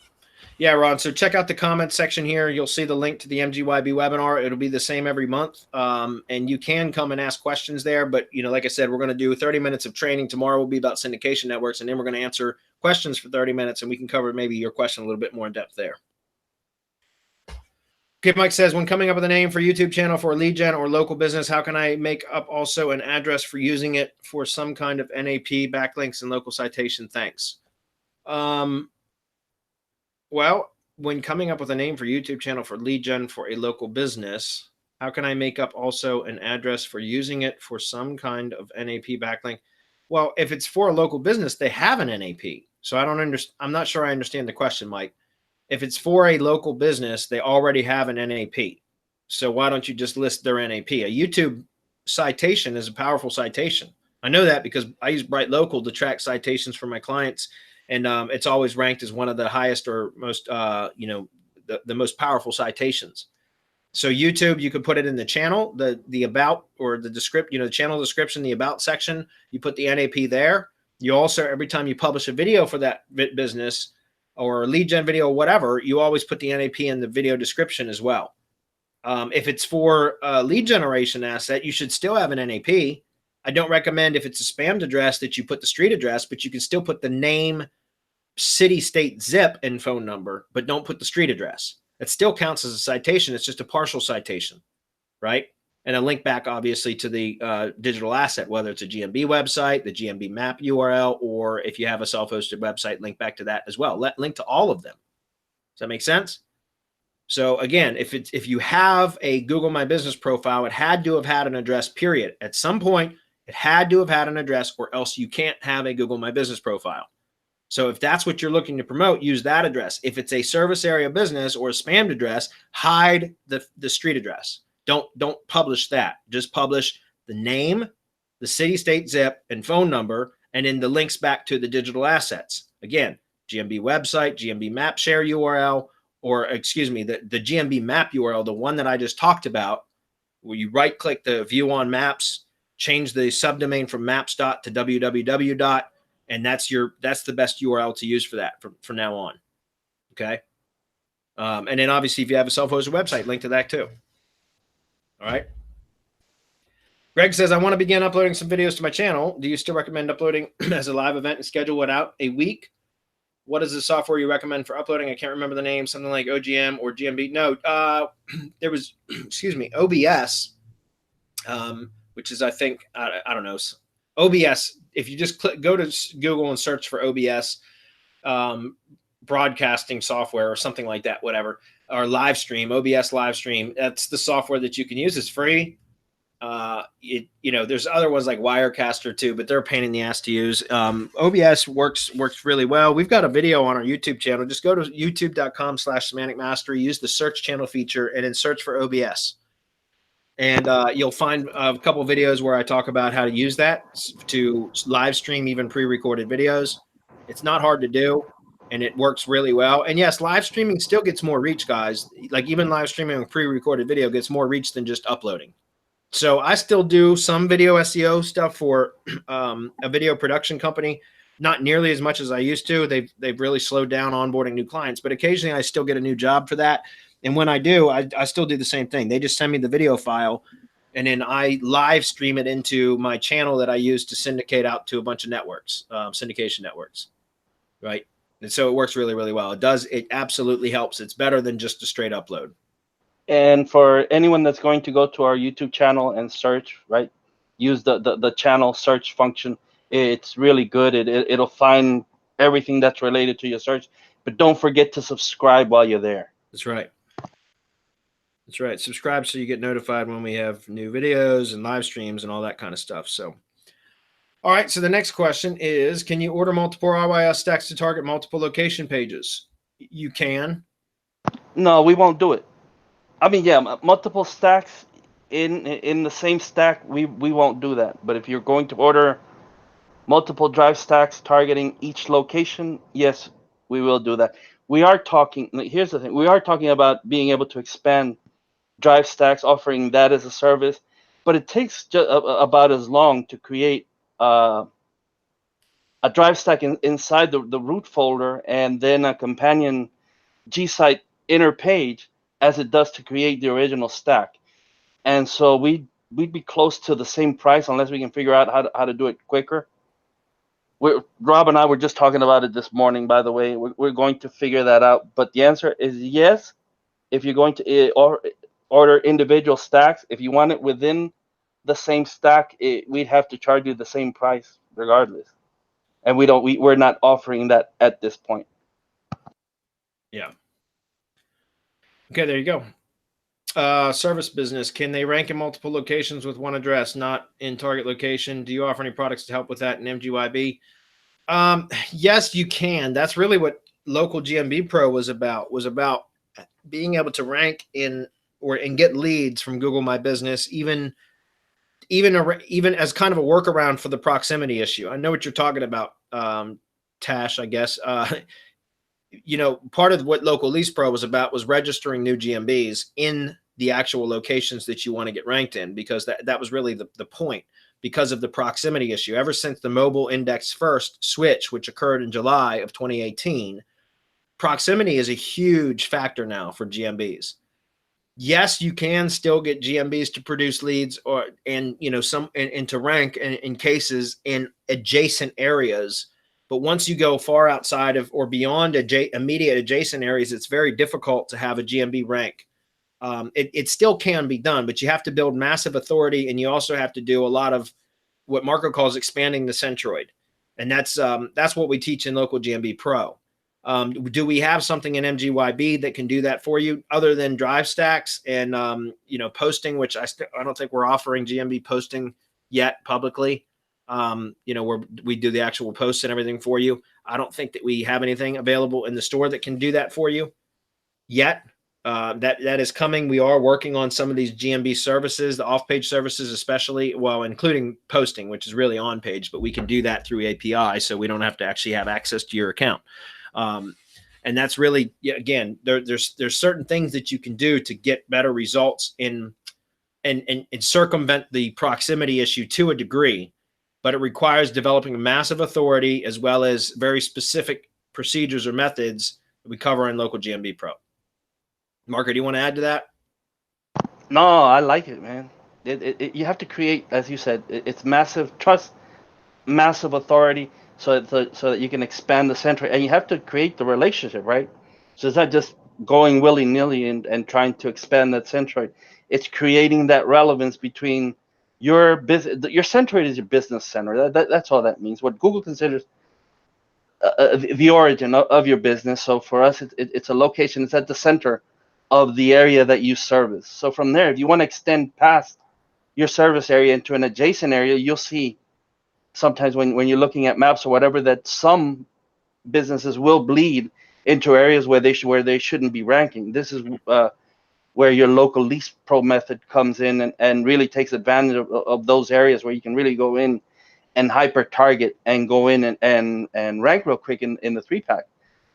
Yeah, Ron, so check out the comment section here. You'll see the link to the MGYB webinar. It'll be the same every month, and you can come and ask questions there. But, like I said, we're going to do 30 minutes of training. Tomorrow will be about syndication networks, and then we're going to answer questions for 30 minutes, and we can cover maybe your question a little bit more in depth there. Okay, Mike says, when coming up with a name for YouTube channel for a lead gen or local business, how can I make up also an address for using it for some kind of NAP, backlinks, and local citation? Thanks. Well, when coming up with a name for YouTube channel for lead gen for a local business, how can I make up also an address for using it for some kind of NAP backlink? Well, if it's for a local business, they have an NAP. So I'm not sure I understand the question, Mike. If it's for a local business, they already have an NAP. So why don't you just list their NAP? A YouTube citation is a powerful citation. I know that because I use Bright Local to track citations for my clients, and it's always ranked as one of the highest or most, the most powerful citations. So YouTube, you could put it in the channel, the about or the description, the channel description, the about section. You put the NAP there. You also, every time you publish a video for that business, or a lead gen video, or whatever, you always put the NAP in the video description as well. If it's for a lead generation asset, you should still have an NAP. I don't recommend, if it's a spammed address, that you put the street address, but you can still put the name, city, state, zip, and phone number, but don't put the street address. It still counts as a citation. It's just a partial citation, right? And a link back, obviously, to the digital asset, whether it's a GMB website, the GMB map URL, or if you have a self-hosted website, link back to that as well. Link to all of them. Does that make sense? So again, if you have a Google My Business profile, it had to have had an address, period. At some point, it had to have had an address, or else you can't have a Google My Business profile. So if that's what you're looking to promote, use that address. If it's a service area business or a spammed address, hide the street address. Don't publish that. Just publish the name, the city, state, zip, and phone number, and then the links back to the digital assets. Again, GMB website, GMB map share URL, or excuse me, the GMB map URL, the one that I just talked about, where you right click the view on maps, change the subdomain from maps dot to www dot, and that's the best URL to use for that from now on. Okay. And then obviously if you have a self-hosted website, link to that too. All right. Greg says, I want to begin uploading some videos to my channel. Do you still recommend uploading as a live event and schedule it out a week? What is the software you recommend for uploading? I can't remember the name, something like OGM or GMB. No, there was, excuse me, OBS, which is, I think, I don't know, OBS. If you just go to Google and search for OBS, broadcasting software or something like that, whatever, or live stream, OBS live stream, that's the software that you can use. It's free. There's other ones like Wirecaster too, but they're a pain in the ass to use. OBS works really well. We've got a video on our YouTube channel. Just go to youtube.com/semantic mastery, use the search channel feature, and then search for OBS. And you'll find a couple of videos where I talk about how to use that to live stream even pre-recorded videos. It's not hard to do, and it works really well. And yes, live streaming still gets more reach, guys. Like even live streaming with pre-recorded video gets more reach than just uploading. So I still do some video SEO stuff for a video production company, not nearly as much as I used to. They've really slowed down onboarding new clients, but occasionally I still get a new job for that. And when I do, I still do the same thing. They just send me the video file, and then I live stream it into my channel that I use to syndicate out to a bunch of networks, syndication networks, right? And so it works really, really well. It absolutely helps. It's better than just a straight upload. And for anyone that's going to go to our YouTube channel and search, right, use the channel search function. It's really good. It'll find everything that's related to your search. But don't forget to subscribe while you're there. That's right. That's right. Subscribe so you get notified when we have new videos and live streams and all that kind of stuff. So, all right. So the next question is, can you order multiple RYS stacks to target multiple location pages? You can. No, we won't do it. I mean, yeah, multiple stacks in the same stack, we won't do that. But if you're going to order multiple drive stacks targeting each location, yes, we will do that. We are talking, here's the thing, we are talking about being able to expand drive stacks, offering that as a service, but it takes just about as long to create a drive stack inside the root folder and then a companion G-site inner page as it does to create the original stack. And so we'd be close to the same price unless we can figure out how to do it quicker. Rob and I were just talking about it this morning, by the way. We're going to figure that out. But the answer is yes. If you're going to order individual stacks, if you want it within the same stack, we'd have to charge you the same price regardless. And we're not offering that at this point. Yeah. Okay, there you go. Service business. Can they rank in multiple locations with one address, not in target location? Do you offer any products to help with that in MGYB? Yes, you can. That's really what Local GMB Pro was about being able to rank and get leads from Google My Business, even as kind of a workaround for the proximity issue. I know what you're talking about, Tash, I guess. Part of what Local Lease Pro was about was registering new GMBs in the actual locations that you want to get ranked in, because that was really the point, because of the proximity issue. Ever since the mobile index first switch, which occurred in July of 2018, proximity is a huge factor now for GMBs. Yes, you can still get GMBs to produce leads and to rank in cases in adjacent areas. But once you go far outside of or beyond immediate adjacent areas, it's very difficult to have a GMB rank. It still can be done, but you have to build massive authority, and you also have to do a lot of what Marco calls expanding the centroid. And that's what we teach in Local GMB Pro. Do we have something in MGYB that can do that for you other than drive stacks and posting, which I don't think we're offering GMB posting yet publicly. Where we do the actual posts and everything for you. I don't think that we have anything available in the store that can do that for you yet. That is coming. We are working on some of these GMB services, the off-page services especially, well, including posting, which is really on page, but we can do that through API, so we don't have to actually have access to your account. And that's really, again, there's certain things that you can do to get better results and circumvent the proximity issue to a degree, but it requires developing a massive authority as well as very specific procedures or methods that we cover in Local GMB Pro. Marco, do you want to add to that? No, I like it, man. You have to create, as you said, it's massive trust, massive authority, so that you can expand the center, and you have to create the relationship, right? So it's not just going willy-nilly and trying to expand that centroid. It's creating that relevance between your business. Your centroid is your business center. That's all that means. What Google considers the origin of your business. So for us, it's a location. It's at the center of the area that you service. So from there, if you want to extend past your service area into an adjacent area, you'll see sometimes when you're looking at maps or whatever that some businesses will bleed into areas where they shouldn't be ranking. This is where your Local Lease Pro method comes in and really takes advantage of those areas where you can really go in and hyper target and go in and rank real quick in the 3-pack.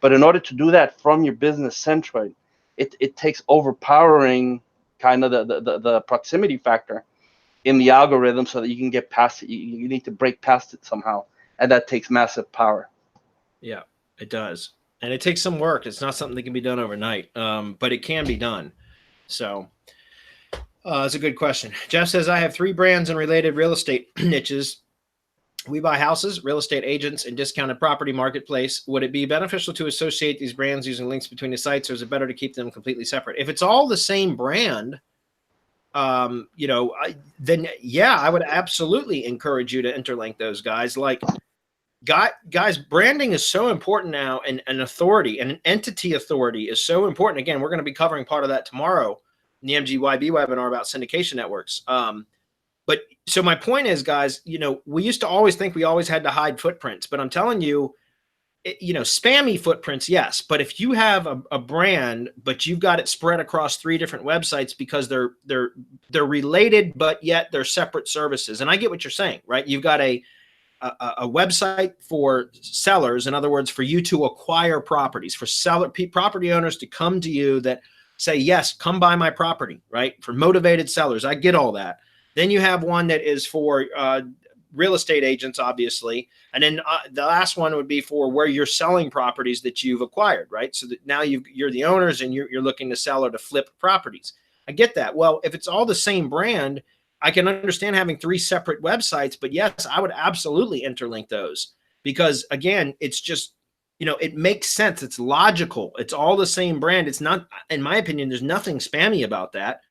But in order to do that from your business centroid, it takes overpowering kind of the proximity factor in the algorithm so that you can get past it. You need to break past it somehow, and that takes massive power. Yeah, it does. And it takes some work. It's not something that can be done overnight, but it can be done. So it's a good question. Jeff says, I have 3 brands and related real estate niches. We buy houses, real estate agents, and discounted property marketplace. Would it be beneficial to associate these brands using links between the sites, or is it better to keep them completely separate? If it's all the same brand, then yeah, I would absolutely encourage you to interlink those guys. Like, guys, branding is so important now, and an authority and an entity authority is so important. Again, we're going to be covering part of that tomorrow in the MGYB webinar about syndication networks. But so my point is, guys, we used to always think we always had to hide footprints, but I'm telling you, spammy footprints, yes. But if you have a brand, but you've got it spread across 3 different websites because they're related, but yet they're separate services. And I get what you're saying, right? You've got a website for sellers, in other words, for you to acquire properties, for property owners to come to you that say, yes, come buy my property, right? For motivated sellers. I get all that. Then you have one that is for real estate agents, obviously. And then the last one would be for where you're selling properties that you've acquired, right? So that now you're the owners and you're looking to sell or to flip properties. I get that. Well, if it's all the same brand, I can understand having 3 separate websites, but yes, I would absolutely interlink those because, again, it's just, it makes sense. It's logical. It's all the same brand. It's not, in my opinion, there's nothing spammy about that.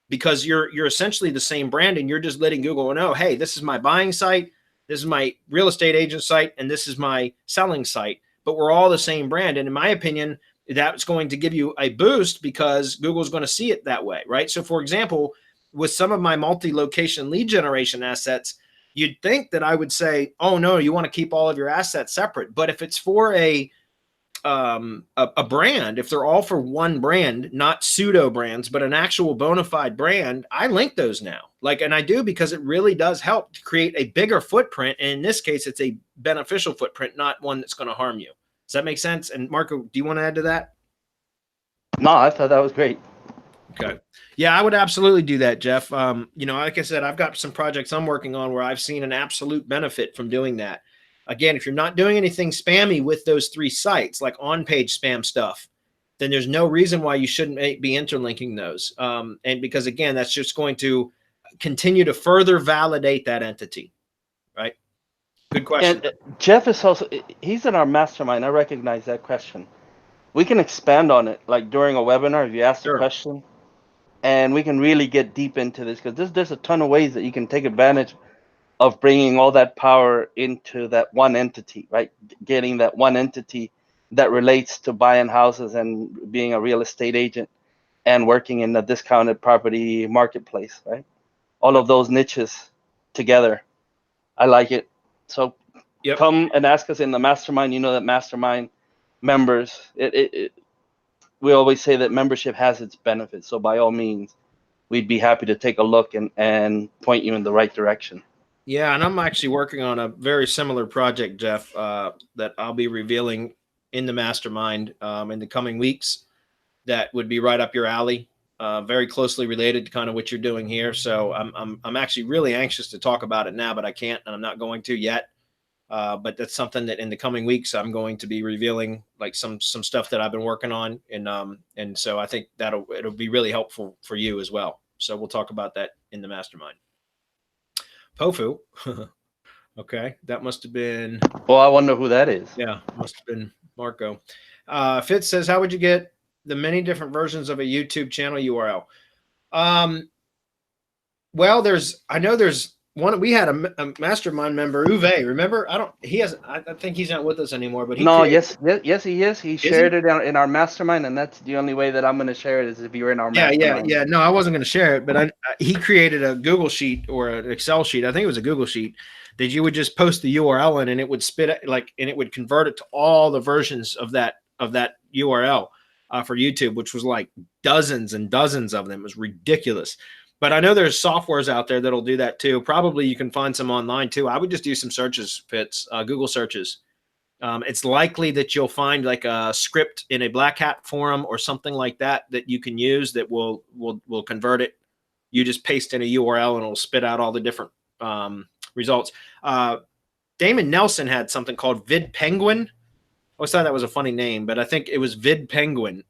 Because you're essentially the same brand and you're just letting Google know, hey, this is my buying site, this is my real estate agent site, and this is my selling site. But we're all the same brand. And in my opinion, that's going to give you a boost because Google's going to see it that way, right? So for example, with some of my multi-location lead generation assets, you'd think that I would say, oh no, you want to keep all of your assets separate. But if it's for a brand, if they're all for one brand, not pseudo brands, but an actual bona fide brand, I link those now. And I do because it really does help to create a bigger footprint. And in this case, it's a beneficial footprint, not one that's going to harm you. Does that make sense? And Marco, do you want to add to that? No, I thought that was great. Okay. Yeah, I would absolutely do that, Jeff. Like I said, I've got some projects I'm working on where I've seen an absolute benefit from doing that. Again, if you're not doing anything spammy with those 3 sites, like on-page spam stuff, then there's no reason why you shouldn't be interlinking those. And because, again, that's just going to continue to further validate that entity, right? Good question. And Jeff is also, he's in our mastermind. I recognize that question. We can expand on it, like during a webinar, if you ask the question, and we can really get deep into this because there's a ton of ways that you can take advantage of bringing all that power into that one entity, right? Getting that one entity that relates to buying houses and being a real estate agent and working in the discounted property marketplace, right? All of those niches together. I like it. So come and ask us in the mastermind. You know that mastermind members, we always say that membership has its benefits. So by all means, we'd be happy to take a look and point you in the right direction. Yeah, and I'm actually working on a very similar project, Jeff, that I'll be revealing in the mastermind in the coming weeks. That would be right up your alley, very closely related to kind of what you're doing here. So I'm actually really anxious to talk about it now, but I can't, and I'm not going to yet. But that's something that in the coming weeks I'm going to be revealing, like some stuff that I've been working on, and so I think it'll be really helpful for you as well. So we'll talk about that in the mastermind. Pofu. Okay, that must have been. Well, I wonder who that is. Yeah, must have been Marco. Fitz says, how would you get the many different versions of a YouTube channel URL? Well, I know there's one. We had a mastermind member, Uwe. Remember? I think he's not with us anymore. But yes, he is. He shared it in our mastermind, and that's the only way that I'm going to share it is if you're in our mastermind. Yeah. No, I wasn't going to share it, but he created a Google sheet or an Excel sheet. I think it was a Google sheet that you would just post the URL in, and it would and it would convert it to all the versions of that URL for YouTube, which was like dozens and dozens of them. It was ridiculous. But I know there's softwares out there that'll do that too. Probably you can find some online too. I would just do some searches, Fitz, Google searches. It's likely that you'll find like a script in a Black Hat forum or something like that you can use that will convert it. You just paste in a URL and it'll spit out all the different results. Damon Nelson had something called Vid Penguin. I always thought that was a funny name, but I think it was Vid Penguin,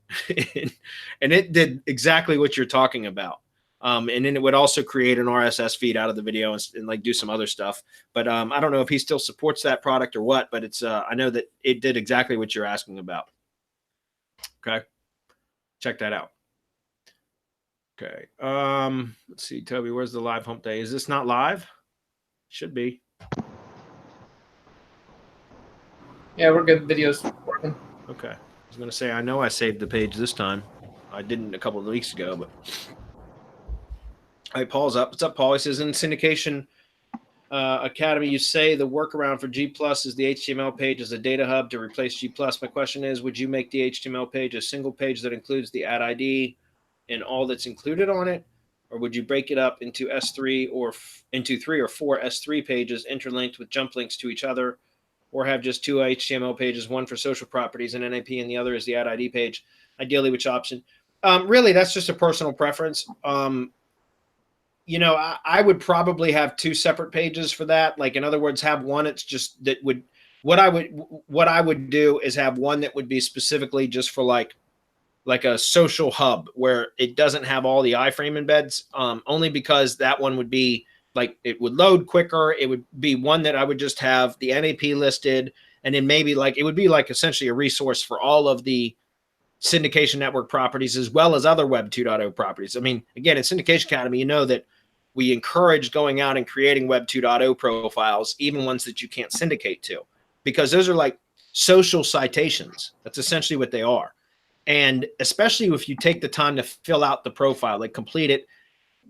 and it did exactly what you're talking about. And then it would also create an RSS feed out of the video and like do some other stuff. But I don't know if he still supports that product or what, but it's I know that it did exactly what you're asking about. Okay. Check that out. Okay. Let's see, Toby, where's the live hump day? Is this not live? Should be. Yeah, we're good. Video's working. Okay. I was going to say, I know I saved the page this time. I didn't a couple of weeks ago, but. All right, Paul's up. What's up, Paul? He says, in Syndication Academy, you say the workaround for G Plus is the HTML page as a data hub to replace G Plus. My question is, would you make the HTML page a single page that includes the ad ID and all that's included on it? Or would you break it up into S3 or into 3 or 4 S3 pages interlinked with jump links to each other? Or have just 2 HTML pages, one for social properties and NAP and the other is the ad ID page? Ideally, which option? Really, that's just a personal preference. You know, I would probably have 2 separate pages for that. Like, in other words, have one. It's just that would what I would do is have one that would be specifically just for like a social hub where it doesn't have all the iframe embeds. Only because that one would be like it would load quicker. It would be one that I would just have the NAP listed, and then maybe like it would be like essentially a resource for all of the syndication network properties as well as other Web 2.0 properties. I mean, again, in Syndication Academy, you know that we encourage going out and creating Web 2.0 profiles, even ones that you can't syndicate to, because those are like social citations. That's essentially what they are. And especially if you take the time to fill out the profile, like complete it,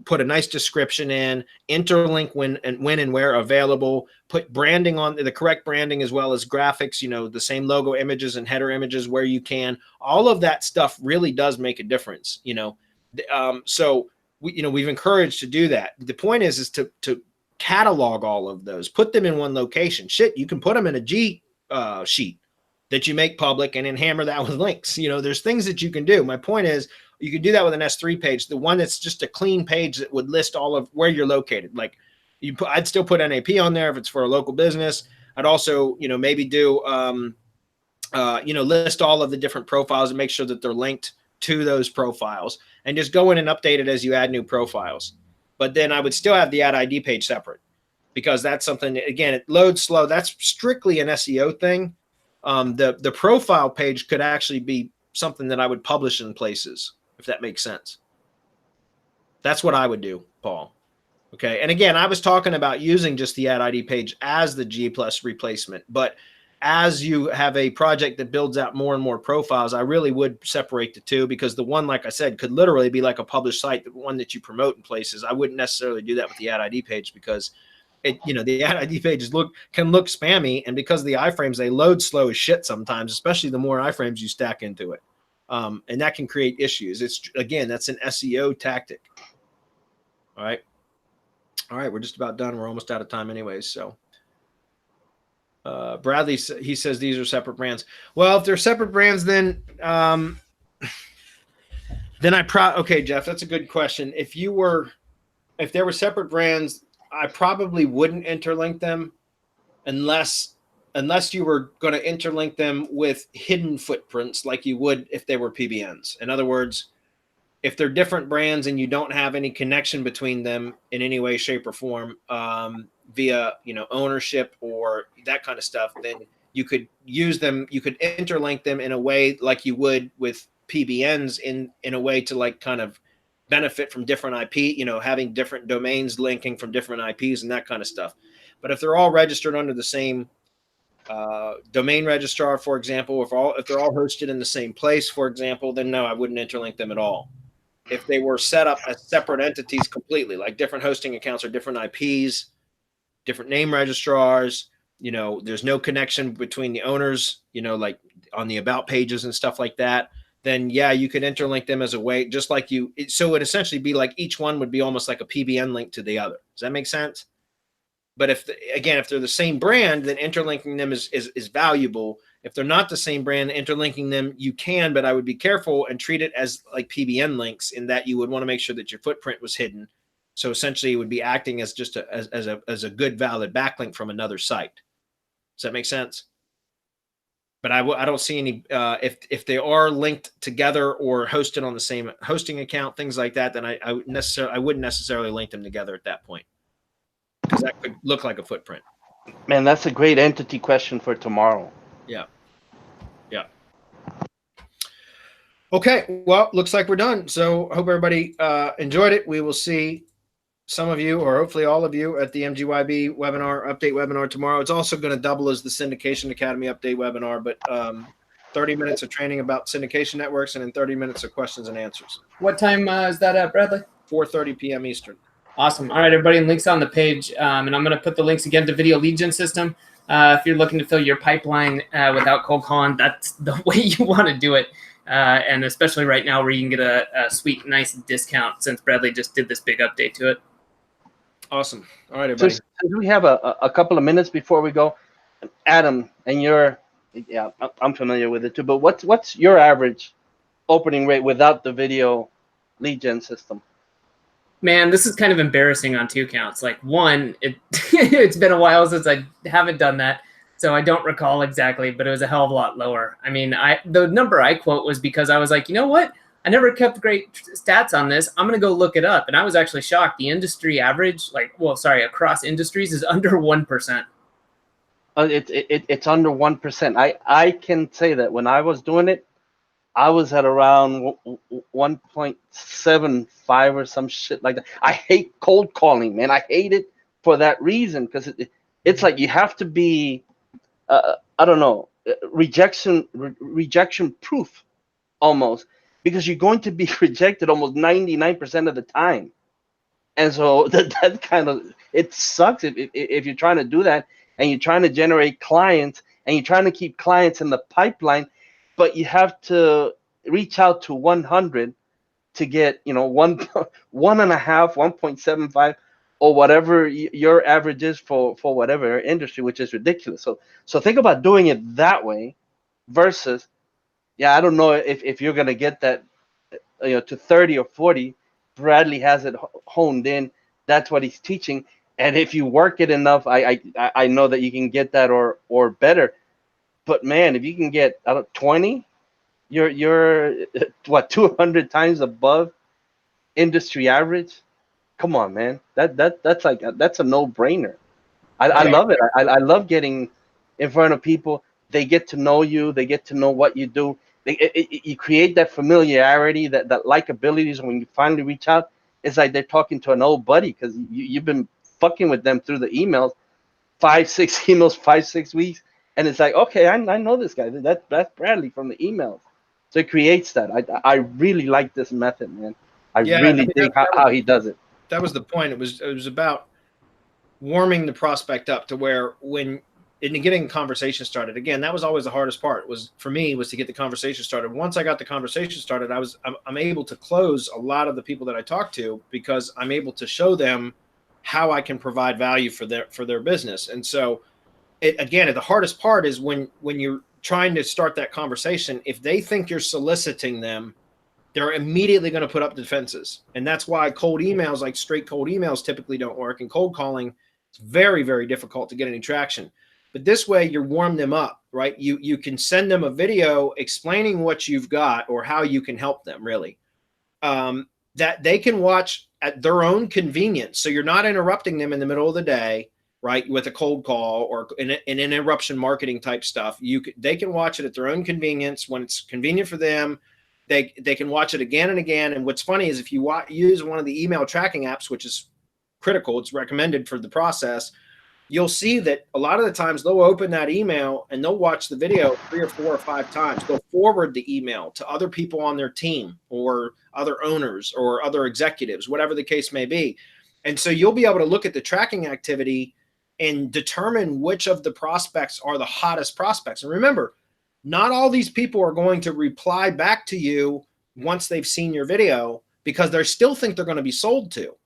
put a nice description in, interlink when and where available, put branding on the correct branding as well as graphics, you know, the same logo images and header images where you can. All of that stuff really does make a difference, you know. So we've encouraged to do that. The point is to catalog all of those, put them in one location. Shit, you can put them in a G sheet that you make public and then hammer that with links. You know, there's things that you can do. My point is you can do that with an S3 page, the one that's just a clean page that would list all of where you're located. Like I'd still put NAP on there if it's for a local business. I'd also, maybe do, list all of the different profiles and make sure that they're linked to those profiles and just go in and update it as you add new profiles. But then I would still have the ad ID page separate because that's something that, again, it loads slow. That's strictly an SEO thing. The profile page could actually be something that I would publish in places, if that makes sense. That's what I would do, Paul. Okay. And again, I was talking about using just the ad ID page as the G plus replacement, but as you have a project that builds out more and more profiles, I really would separate the two, because the one, like I said, could literally be like a published site, the one that you promote in places. I wouldn't necessarily do that with the ad ID page because the ad ID pages can look spammy, and because of the iframes, they load slow as shit sometimes, especially the more iframes you stack into it. And that can create issues. Again, that's an SEO tactic. All right. We're just about done. We're almost out of time anyways. So Bradley, he says these are separate brands. Well, if they're separate brands, then okay, Jeff, that's a good question. If there were separate brands, I probably wouldn't interlink them unless you were going to interlink them with hidden footprints like you would if they were PBNs. In other words, if they're different brands and you don't have any connection between them in any way, shape, or form via ownership or that kind of stuff, then you could use them. You could interlink them in a way like you would with PBNs in a way to like kind of benefit from different IP, having different domains linking from different IPs and that kind of stuff. But if they're all registered under the same domain registrar, for example, if they're all hosted in the same place, for example, then no, I wouldn't interlink them at all. If they were set up as separate entities completely, like different hosting accounts or different IPs, different name registrars, there's no connection between the owners, like on the about pages and stuff like that, then yeah, you could interlink them as a way, just like so it would essentially be like each one would be almost like a PBN link to the other. Does that make sense? But if they're the same brand, then interlinking them is valuable. If they're not the same brand, interlinking them, you can, but I would be careful and treat it as like PBN links in that you would want to make sure that your footprint was hidden. So essentially it would be acting as just as a good valid backlink from another site. Does that make sense? But I don't see any, if they are linked together or hosted on the same hosting account, things like that, then I wouldn't necessarily link them together at that point, because that could look like a footprint. Man, that's a great entity question for tomorrow. Yeah. Okay, well, looks like we're done. So hope everybody enjoyed it. We will see some of you, or hopefully all of you, at the MGYB webinar, update webinar tomorrow. It's also going to double as the Syndication Academy update webinar, but 30 minutes of training about syndication networks and then 30 minutes of questions and answers. What time is that at, Bradley? 4:30 p.m. Eastern. Awesome. All right, everybody, links on the page. And I'm going to put the links again to Video Lead Gen System. If you're looking to fill your pipeline without cold calling, that's the way you want to do it. And especially right now where you can get a sweet, nice discount since Bradley just did this big update to it. Awesome. All right, everybody. So we have a couple of minutes before we go. Adam, and I'm familiar with it too, but what's your average opening rate without the Video Lead Gen system? Man, this is kind of embarrassing on two counts. Like one, it's been a while since I haven't done that, so I don't recall exactly, but it was a hell of a lot lower. I mean, the number I quote was because I was like, you know what? I never kept great stats on this. I'm going to go look it up. And I was actually shocked. The industry average, across industries is under 1%. It's under 1%. I can say that when I was doing it, I was at around 1.75 or some shit like that. I hate cold calling, man. I hate it for that reason, because it's like you have to be, rejection proof almost, because you're going to be rejected almost 99% of the time. And so that kind of, it sucks if you're trying to do that and you're trying to generate clients and you're trying to keep clients in the pipeline, but you have to reach out to 100 to get, 1.5, 1.75, or whatever your average is for whatever industry, which is ridiculous. So think about doing it that way versus, I don't know if you're going to get that, to 30 or 40. Bradley has it honed in. That's what he's teaching. And if you work it enough, I know that you can get that or better. But man, if you can get 20, you're what, 200 times above industry average. Come on, man. That's a no-brainer. I love it. I love getting in front of people. They get to know you. They get to know what you do. You create that familiarity, that likability. So when you finally reach out, it's like they're talking to an old buddy, because you've been fucking with them through the emails, 5-6 emails, 5-6 weeks. And it's like, okay, I know this guy. That's Bradley from the emails. So it creates that. I really like this method, man. I really dig how he does it. That was the point. It was about warming the prospect up to where when in getting conversation started, again, that was always the hardest part. Was for me was to get the conversation started. Once I got the conversation started, I'm able to close a lot of the people that I talk to, because I'm able to show them how I can provide value for their business. And so, again, the hardest part is when you're trying to start that conversation. If they think you're soliciting them, they're immediately going to put up defenses. And that's why cold emails, like straight cold emails, typically don't work. And cold calling, it's very, very difficult to get any traction. But this way, you warm them up, right? You can send them a video explaining what you've got or how you can help them, really, that they can watch at their own convenience. So you're not interrupting them in the middle of the day, right, with a cold call or an interruption marketing type stuff. They can watch it at their own convenience when it's convenient for them. They can watch it again and again. And what's funny is if you use one of the email tracking apps, which is critical, it's recommended for the process, you'll see that a lot of the times they'll open that email and they'll watch the video 3 or 4 or 5 times. They'll forward the email to other people on their team or other owners or other executives, whatever the case may be. And so you'll be able to look at the tracking activity and determine which of the prospects are the hottest prospects. And remember, not all these people are going to reply back to you once they've seen your video, because they still think they're going to be sold to.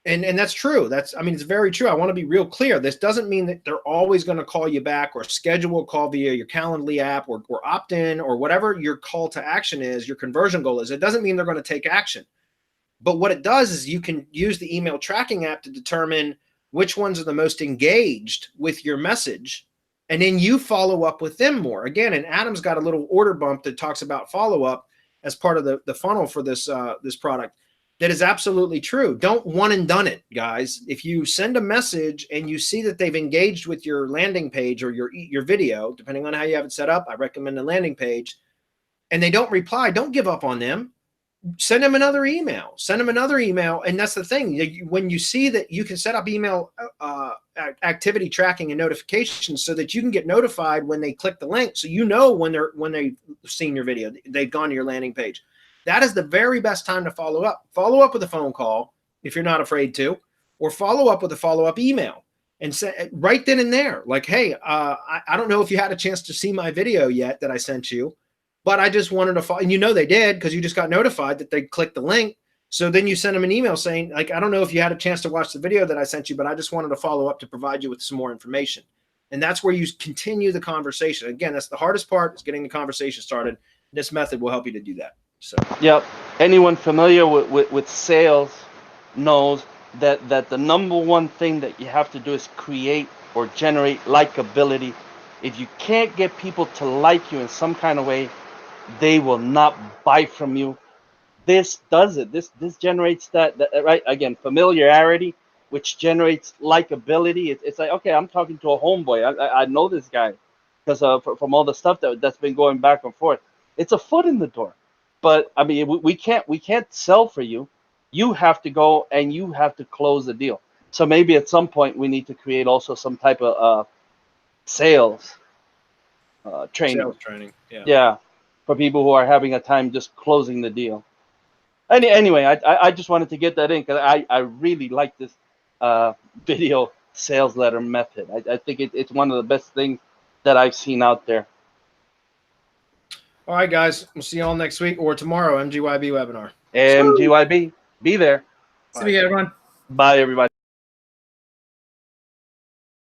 And that's true. It's very true. I want to be real clear. This doesn't mean that they're always going to call you back or schedule a call via your Calendly app or opt in or whatever your call to action is, your conversion goal is. It doesn't mean they're going to take action. But what it does is you can use the email tracking app to determine which ones are the most engaged with your message. And then you follow up with them more. Again, and Adam's got a little order bump that talks about follow-up as part of the funnel for this product. That is absolutely true. Don't one and done it, guys. If you send a message and you see that they've engaged with your landing page or your video, depending on how you have it set up, I recommend the landing page, and they don't reply, don't give up on them. Send them another email. And that's the thing. When you see that you can set up email activity tracking and notifications so that you can get notified when they click the link. So you know when they've seen your video, they've gone to your landing page. That is the very best time to follow up. Follow up with a phone call if you're not afraid to, or follow up with a follow-up email and say right then and there, like, hey, I don't know if you had a chance to see my video yet that I sent you, but I just wanted to follow. And they did, because you just got notified that they clicked the link. So then you send them an email saying, like, I don't know if you had a chance to watch the video that I sent you, but I just wanted to follow up to provide you with some more information. And that's where you continue the conversation. Again, that's the hardest part, is getting the conversation started. This method will help you to do that. So, yep. Anyone familiar with sales knows that the number one thing that you have to do is create or generate likability. If you can't get people to like you in some kind of way, they will not buy from you. This does it. This generates that right, again, familiarity, which generates likability. It's like, okay, I'm talking to a homeboy. I know this guy because from all the stuff that's been going back and forth. It's a foot in the door. But I mean, we can't sell for you. You have to go and you have to close the deal. So maybe at some point we need to create also some type of sales training. Sales training. Yeah, for people who are having a time just closing the deal. Anyway, I just wanted to get that in because I really like this video sales letter method. I think it's one of the best things that I've seen out there. All right, guys. We'll see you all next week or tomorrow, MGYB webinar. MGYB, be there. See you, everyone. Bye, everybody.